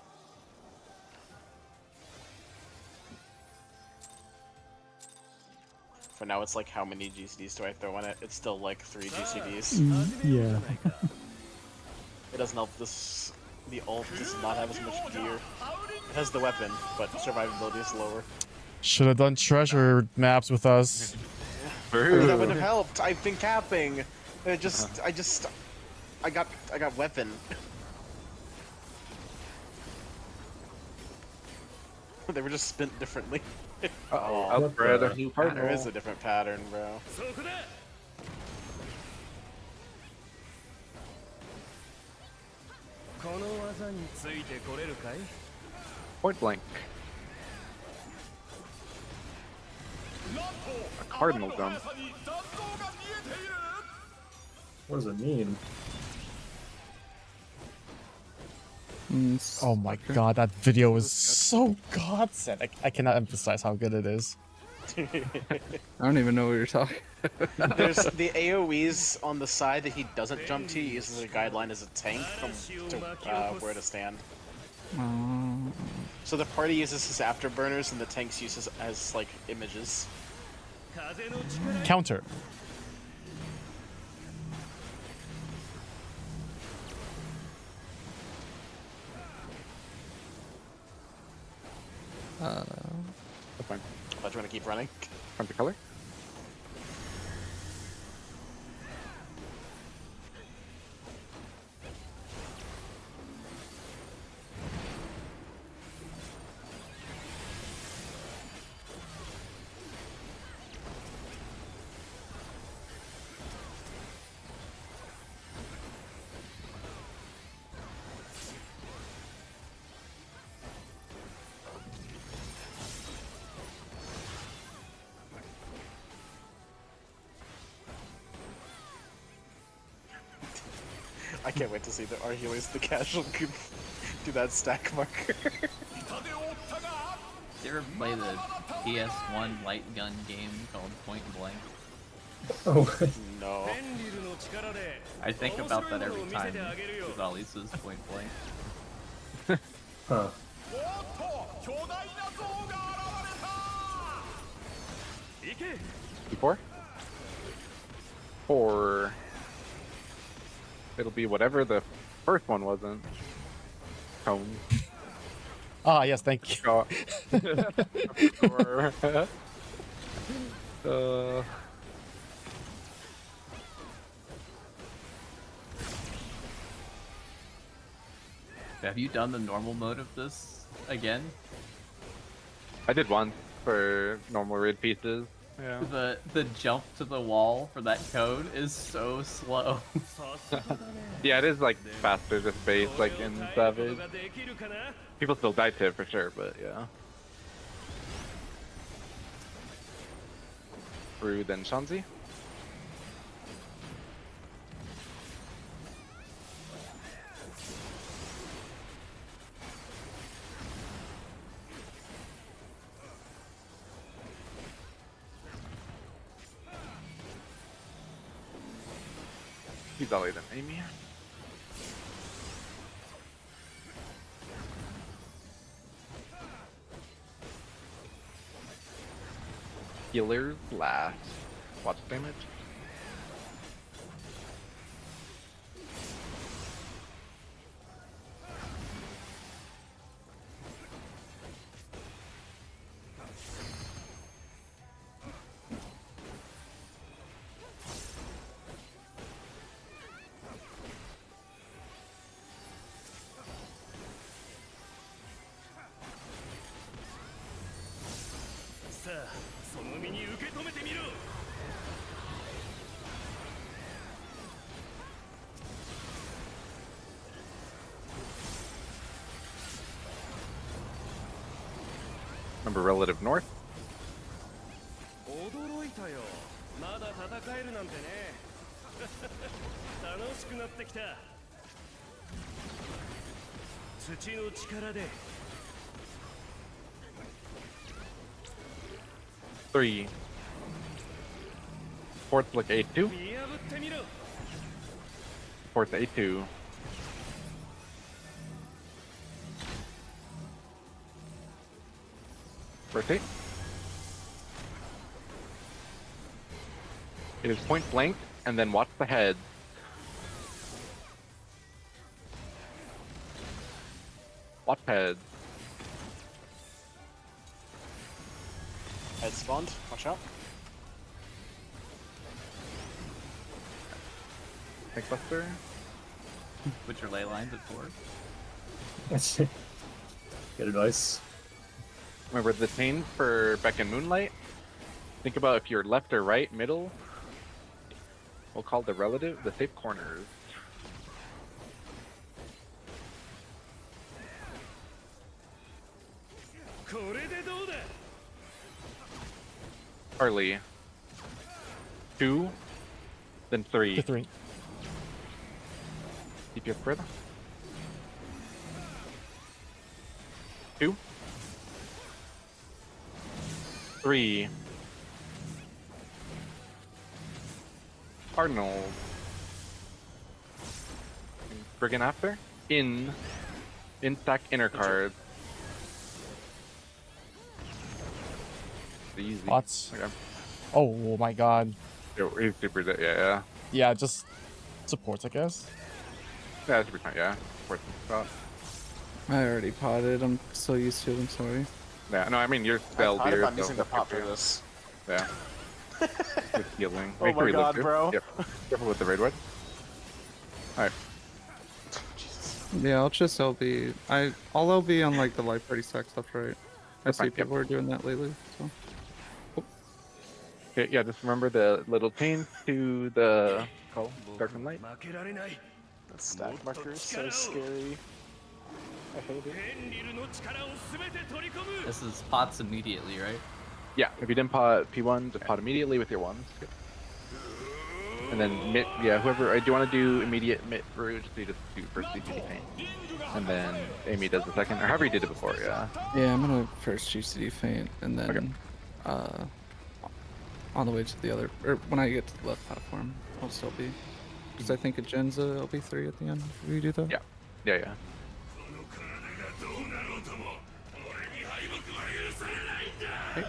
For now, it's like, how many GCDs do I throw in it? It's still like 3 GCDs. yeah. It doesn't help this. The ult does not have as much gear. It has the weapon, but survivability is lower. Should have done treasure maps with us. That would have helped. I've been capping. I got weapon. They were just spent differently. Uh-oh, outbred. There is a different pattern, bro. Point blank. A cardinal jump. What does it mean? Oh my god, that video was so godsend. I cannot emphasize how good it is. I don't even know what you're talking. There's the AoEs on the side that he doesn't jump to. He uses a guideline as a tank to where to stand. So the party uses his afterburners and the tanks uses as like images. Counter. That's fine. I thought you want to keep running. Under color. I can't wait to see our healers, the casual group, do that stack marker. Did you ever play the PS1 light gun game called Point Blank? Oh, No. I think about that every time Zali says Point Blank. huh. Before? Or it'll be whatever the first one wasn't. Cone. Ah, yes, thank you. Or, Have you done the normal mode of this again? I did once for normal raid pieces. Yeah. The jump to the wall for that code is so slow. Yeah, it is like faster just base like in Savage. People still die to it for sure, but yeah. Through then Shanzi. He's always an Amy. Healers last. Watch damage. Remember relative north? 驚いたよ。まだ戦えるなんてね。楽しくなってきた。土の力で。3. Fourth like A2. 見破ってみろ。 Fourth A2. Rotate. It is point blank, and then watch the head. Watch head. Head spawned. Watch out. Tank buster. Put your ley lines at 4. That's good advice. Remember the chain for Beck and Moonlight? Think about if you're left or right, middle. We'll call the relative the safe corners. Harley. 2, then 3. To 3. DPS further. 2. 3. Cardinal. Brigand after. In stack inner card. Easy. Lots. Okay. Oh my god. He's super dead. Yeah. Yeah, just supports, I guess. Yeah, that should be fine. Yeah. Support some stuff. I already potted. I'm so used to it. I'm sorry. Yeah. No, I mean you're still I'm here. using the pop for this. Yeah. Just healing. Oh Make my sure you look god, good. bro. Yep. Careful with the raid ward. Alright. Jesus. Yeah, I'll just LB. I'll LB on like the life party stack stuff, right? I That's see fine, people are doing that lately. So. Okay, yeah, just remember the little chain to the dark and light. 負けられない。 That stack marker is so scary. I hate it. ヘンリルの力をすべて取り込む。 This is pots immediately, right? Yeah, if you didn't pot P1, just pot immediately with your ones. Good. And then mid, yeah, whoever, do you want to do immediate mid route, so you just do first GCD feint. And then Amy does the second, or however you did it before, yeah. Yeah, I'm gonna first GCD feint, and then on the way to the other, or when I get to the left platform, I'll still be, because I think it gens a LB3 at the end. Will you do that? Yeah, yeah, yeah. Okay.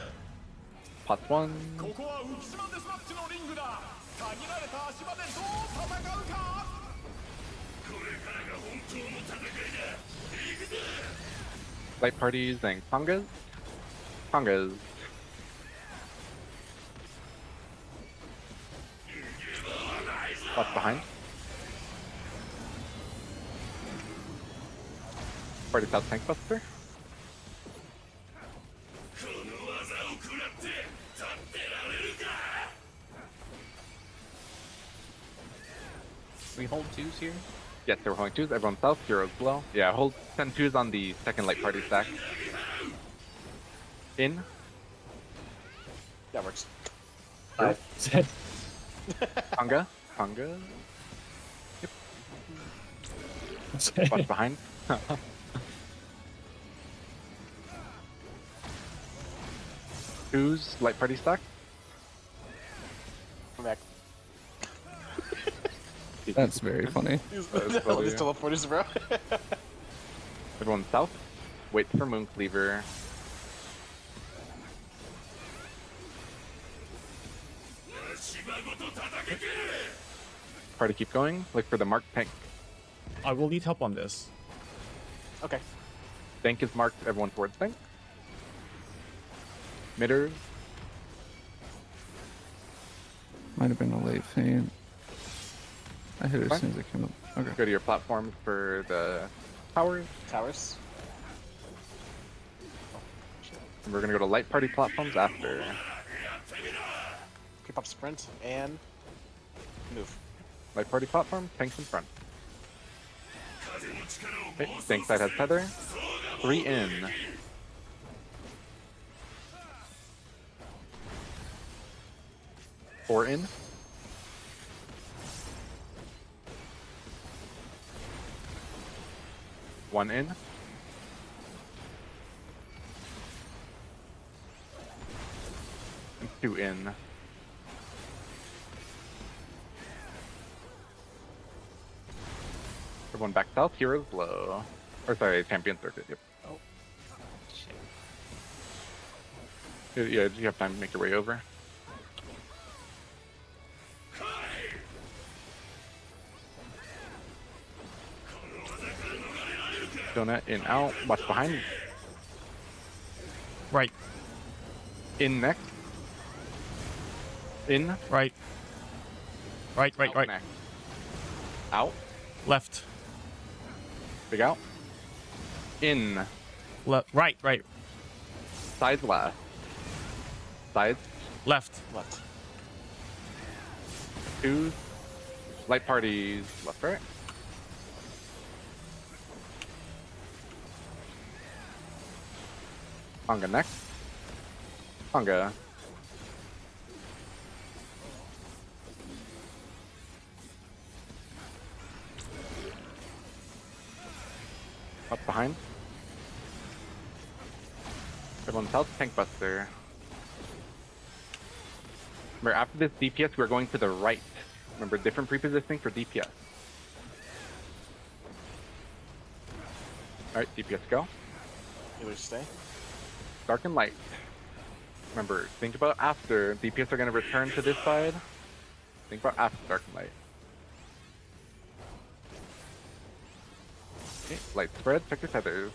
Pot 1. Light parties and congas. Congas. What's behind? Party top tank buster. We hold 2s here? Yes, they're holding 2s. Everyone south, heroes below. Yeah, hold 10 2s on the second light party stack. In. That works. Out. Conga. Conga. What's behind? Who's light party stack? Come back. That's very funny. These funny, yeah. teleporters, bro. Everyone south. Wait for Moon Cleaver. Party keep going. Look for the marked tank. I will need help on this. Okay. Tank is marked. Everyone towards tank. Midders. Might have been a late feint. I hit it as Fine. soon as it came up. Okay. Go to your platforms for the towers. Towers. And we're gonna go to light party platforms after. Keep up sprint and move. Light party platform, tanks in front. Okay, tank side has tether. 3 in. 4 in. 1 in. 2 in. Everyone back south, heroes blow. Or sorry, champion circuit, yep. Oh. Shit. Yeah, you have time to make your way over. Donut in, out, watch behind. Right, In next. In. right. Right, right, Out right. next. Out. Left. Big out. In. Left. Right, right. Sides last. Sides. Left. Left. 2. Light parties. Left, right. Conga next. Conga. Up behind. Everyone south, tank buster. Remember, after this DPS, we're going to the right. Remember, different pre-positioning for DPS. Alright, DPS go. Healers stay. Dark and light. Remember, think about after. DPS are going to return to this side. Think about after dark and light. Okay, light spread, check your tethers.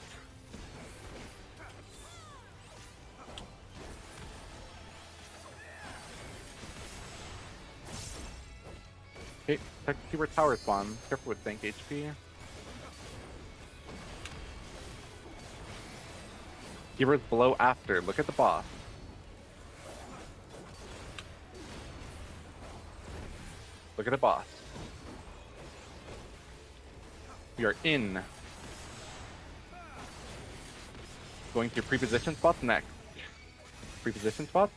Okay, check to see where tower spawn. Careful with tank HP. Heroes below after. Look at the boss. Look at the boss. We are in. Going to pre-position spots next. Pre-position spots.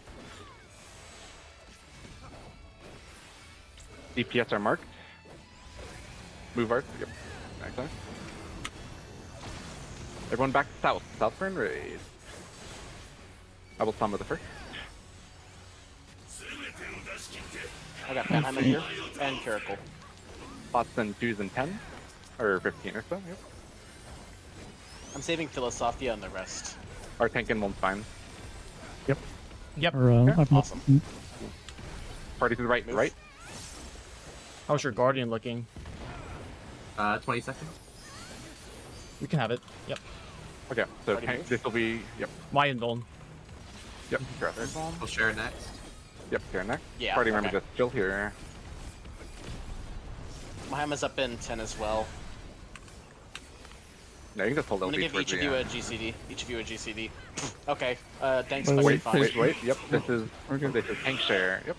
DPS are marked. Move arc. Yep. Excellent. Everyone back south. Southburn raise. I will summon the first. I got Panheim in here and Caracal. Pots and 2s and 10. Or 15 or so, yep. I'm saving Philosophia and the rest. Our tank and one's fine. Yep. Or, I've Awesome. Party to the right, Move. right. How's your Guardian looking? 20 seconds. We can have it. Yep. Okay, so Party tank, move. this will be, yep, My Indoln. yep, correct. We'll share next. Yep, here next. Yeah, Party member okay. just chill here. Mahama's up in 10 as well. No, you can just hold I'm LB gonna give towards each of the you a end. GCD. Each of you a GCD. Okay, thanks, Wait, but Wait, fine. wait, yep, this is, We're good. this is tank share, yep.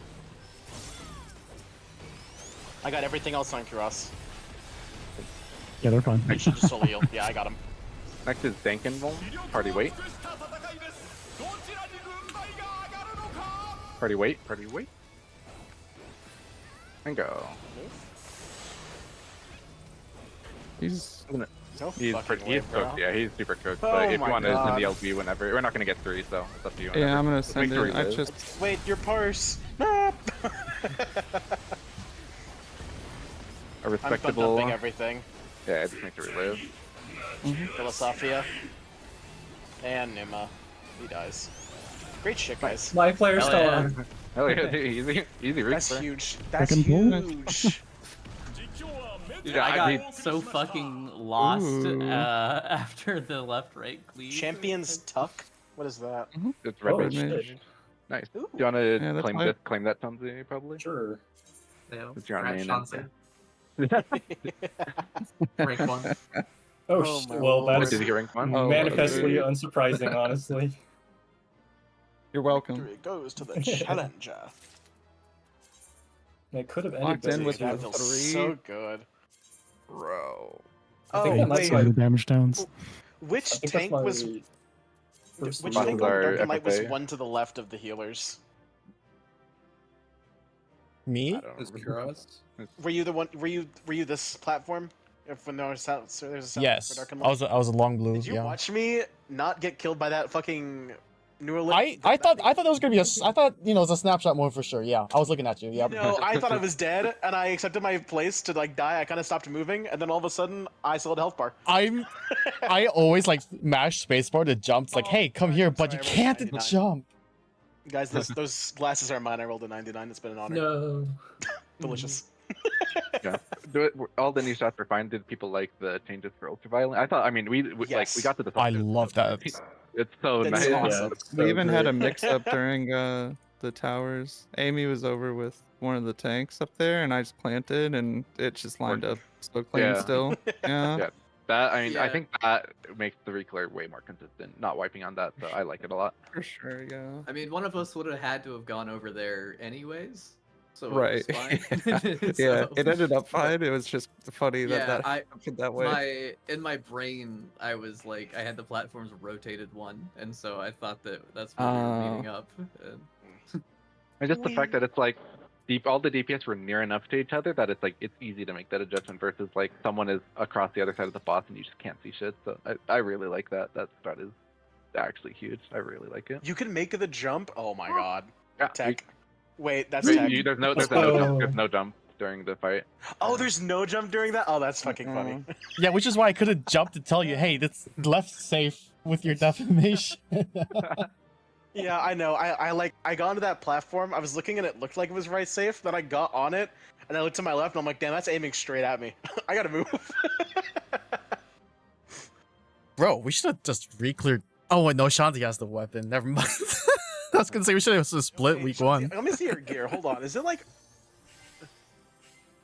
I got everything else on Kuros. Yeah, they're fine. I should just solo heal. Yeah, I got him. Next is Dankenvol. Party wait. Party wait, party wait. And go. He's No He's fucking pretty, way, he's bro. cooked, yeah, he's super cooked. Oh but if you my want to send the God. LB whenever, we're not gonna get 3, so it's up to you. yeah, whenever. I'm gonna Just send make sure it. he I lives. just Wait, your purse. No. A I'm respectable. dumping everything. Yeah, just make sure we live. Philosophia. And Nima. He dies. Great shit, guys. My player Hell star. yeah. Hell yeah, easy, easy That's reach. huge. That's Second pull? huge. Dude, Yeah, I I got so fucking lost Ooh. after the left-right cleave. Champions Tuck? What is that? It's red Oh, mage. shit. Nice. Ooh. Do you want Yeah, to that's claim my- this? Claim that, Tomsy, probably. Sure. Yeah, It's your congrats, main Chauncey. and- Rank 1. Oh my well, lord. that's Did you get rank 1? Oh, manifestly okay. unsurprising, honestly. You're welcome. Victory goes to the challenger. It could have ended Locked in better. with That the feels 3. so good. Bro. I think Oh, that might wait. be- The damage downs. Which I think that's tank my was... first Which read. tank Our on Dark and Light was FFA. one to the left of the healers? Me? I don't Is remember. Kuros? Were you the one? Were you this platform? If when there was sound, so there's a sound Yes. for Dark and I Light? was a long blue. Did you Yeah. watch me not get killed by that fucking Neuralink? I thought that was gonna be I thought it was a snapshot mode for sure. Yeah, I was looking at you. Yeah. No, I thought I was dead, and I accepted my place to like die. I kind of stopped moving, and then all of a sudden, I still had a health bar. I always like mash spacebar to jump. It's like, Oh, hey, come here, but you sorry, I rolled can't 99. jump. Guys, those glasses are mine. I rolled a 99. It's been an honor. No. Delicious. Yeah. Do it. All the new shots were fine. Did people like the changes for ultraviolet? I thought. I mean, we like Yes. we got to the. I top. love that. It's so That's nice. awesome. it's We so even had a great. mix-up during the towers. Amy was over with one of the tanks up there, and I just planted, and it just lined up so clean Yeah. still. Yeah. Yeah. That I mean, I Yeah. think that makes the Reclear way more consistent. Not wiping on that, so I like it a lot. For sure, yeah. I mean, one of us would have had to have gone over there anyways, so Right. it was fine. Yeah, So- it ended up fine. It was just funny that Yeah, that I happened that way. in my brain, I was like, I had the platforms rotated one, and so I thought that's where we were meeting up. And And just the fact that it's like all the DPS were near enough to each other that it's like it's easy to make that adjustment versus like someone is across the other side of the boss and you just can't see shit. So I really like that. That strat is actually huge. I really like it. You can make the jump. Oh my god. Yeah, Tech. Wait, that's Wait, tech. there's no Oh. jump. There's no jump during the fight. Oh, there's no jump during that. Oh, that's fucking funny. Uh-uh. Yeah, which is why I could have jumped to tell you, hey, that's left safe with your defamation. Yeah, I know. I got onto that platform. I was looking and it looked like it was right safe. Then I got on it and I looked to my left and I'm like, damn, that's aiming straight at me. I gotta move. Bro, we should have just re-cleared. Oh wait, no, Shanti has the weapon. Never mind. I was gonna say we should have split Wait, week Shanti, one. Let me see your gear. Hold on. Is it like,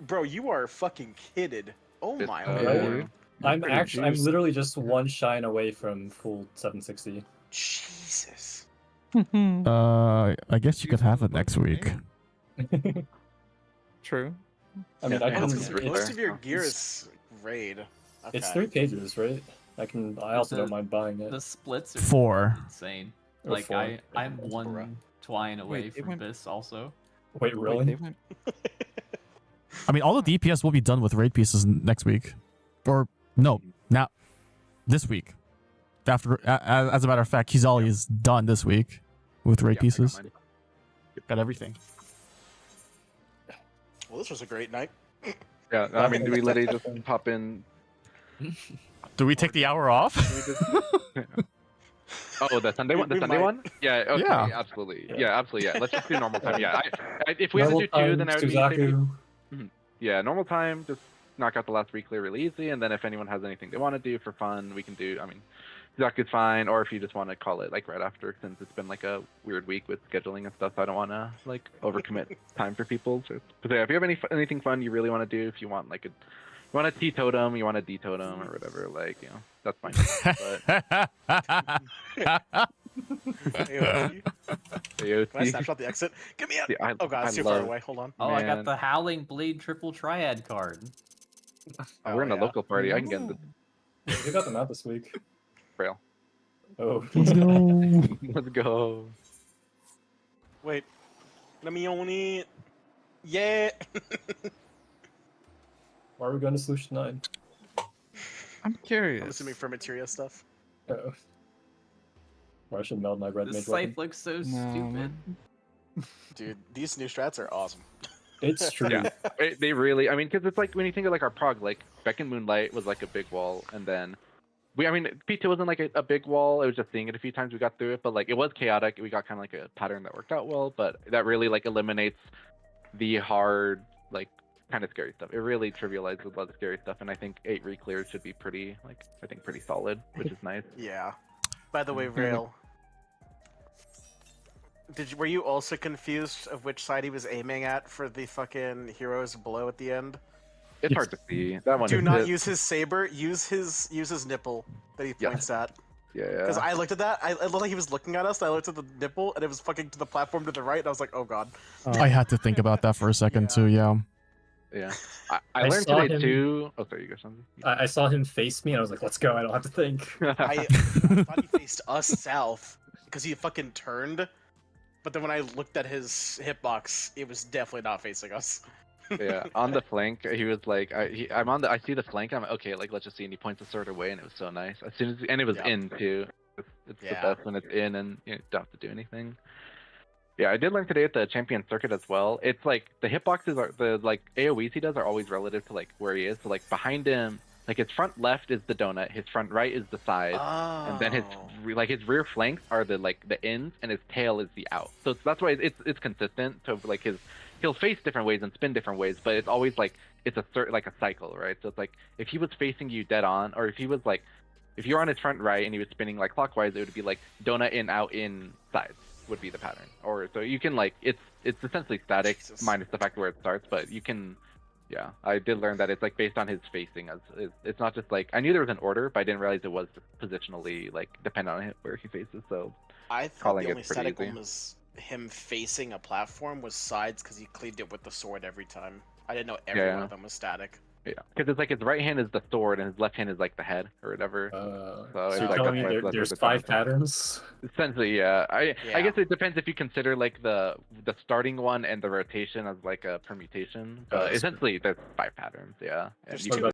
bro? You are fucking kidded. Oh It's, my Right? lord. I'm Pretty I'm juicy. literally just one shine away from full 760. Jesus. I guess you could have it next week. True. I mean, Yeah, I Oh, can. it's it's 'cause fair. most of your gear is raid. Okay. It's 3 pages, right? I can. I also don't mind buying it. the splits are 4. insane. Or Like 4. I'm Correct. one twine away Wait, they from went- this also. Wait, Wait, really? they went I mean, all the DPS will be done with raid pieces next week, or no, now this week. After, as a matter of fact, Kizali is done this week with raid pieces. Got everything. Well, this was a great night. Yeah, I mean, do we literally just pop in? Do we take the hour off? Oh, the Sunday one? The Sunday one? Yeah, okay, Yeah. absolutely. Yeah, absolutely, yeah. Let's just do normal time. Yeah, if we have to do Normal 2, then I would Suzaku. be... Yeah, normal time, just knock out the last Reclear really easy, and then if anyone has anything they want to do for fun, we can do, I mean, Suzaku's fine, or if you just want to call it, like, right after, since it's been, like, a weird week with scheduling and stuff, so I don't want to, like, overcommit time for people. So, yeah, if you have anything fun you really want to do, if you want, like, you want a T-totem, you want a D-totem, or whatever, like, you know, that's fine. But... Can I snapshot the exit? Get me out! Yeah, Oh god, it's too far away. Hold on. Oh, I got Man. the Howling Blade triple triad card. We're in a local party. I can get the Who got them out this week? trail. Oh. Let's go. Let's go. Wait. Let me only. Yeah. Why are we going to Solution 9? I'm curious. I'm assuming for materia stuff. Uh-oh. Or I should meld my red This mage weapon. scythe looks so No, stupid. man. Dude, these new strats are awesome. It's true. Yeah, they really. I mean, because it's like when you think of like our prog, like Beck and Moonlight was like a big wall, and then I mean, P2 wasn't like a big wall. It was just seeing it a few times. We got through it, but like it was chaotic. We got kind of like a pattern that worked out well, but that really like eliminates the hard, like kind of scary stuff. It really trivializes a lot of scary stuff, and I think 8 Reclears should be pretty, like I think pretty solid, which is nice. Yeah. By the way, Rail, were you also confused of which side he was aiming at for the fucking heroes blow at the end? It's hard to see. That one. Do is not it. use his saber. Use his nipple that he points at. Yeah, Because yeah. I looked at that, it looked like he was looking at us. And I looked at the nipple, and it was fucking to the platform to the right. And I was like, oh god. I had to think about that for a second too. Yeah. Yeah. I I learned saw today him- too. Oh, sorry, you got something. I saw him face me, and I was like, let's go, I don't have to think. I thought he faced us south because he fucking turned. But then when I looked at his hitbox, it was definitely not facing us. Yeah, on the flank, he was like, I see the flank. I'm like, okay, like let's just see. And he points the sword away, and it was so nice. As soon as, and it was Yep. in too. It's Yeah. the best when it's in, and you don't have to do anything. Yeah, I did learn today at the champion circuit as well. It's like the hitboxes are the like AOEs he does are always relative to like where he is. So like behind him, like his front left is the donut, his front right is the side, and then his rear flanks are the like the ins, and his tail is the out. So that's why it's consistent. So like he'll face different ways and spin different ways, but it's always like it's a certain like a cycle, right? So it's like if he was facing you dead on, or if he was like if you're on his front right and he was spinning like clockwise, it would be like donut in out in sides would be the pattern. Or so you can like it's essentially static Jesus. minus the fact where it starts, but you can. Yeah, I did learn that it's like based on his facing. As it's not just like I knew there was an order, but I didn't realize it was positionally like dependent on where he faces. So I thought calling the it only pretty static easy. one was him facing a platform was sides because he cleaved it with the sword every time. I didn't know every one Yeah. of them was static. yeah, because it's like his right hand is the sword and his left hand is like the head or whatever. So So it's you're like telling me that's why it's there's less 5 of a patterns? Essentially, yeah. I Yeah. guess it depends if you consider like the starting one and the rotation as like a permutation. But that's essentially, there's 5 patterns. Yeah. And There's you What can about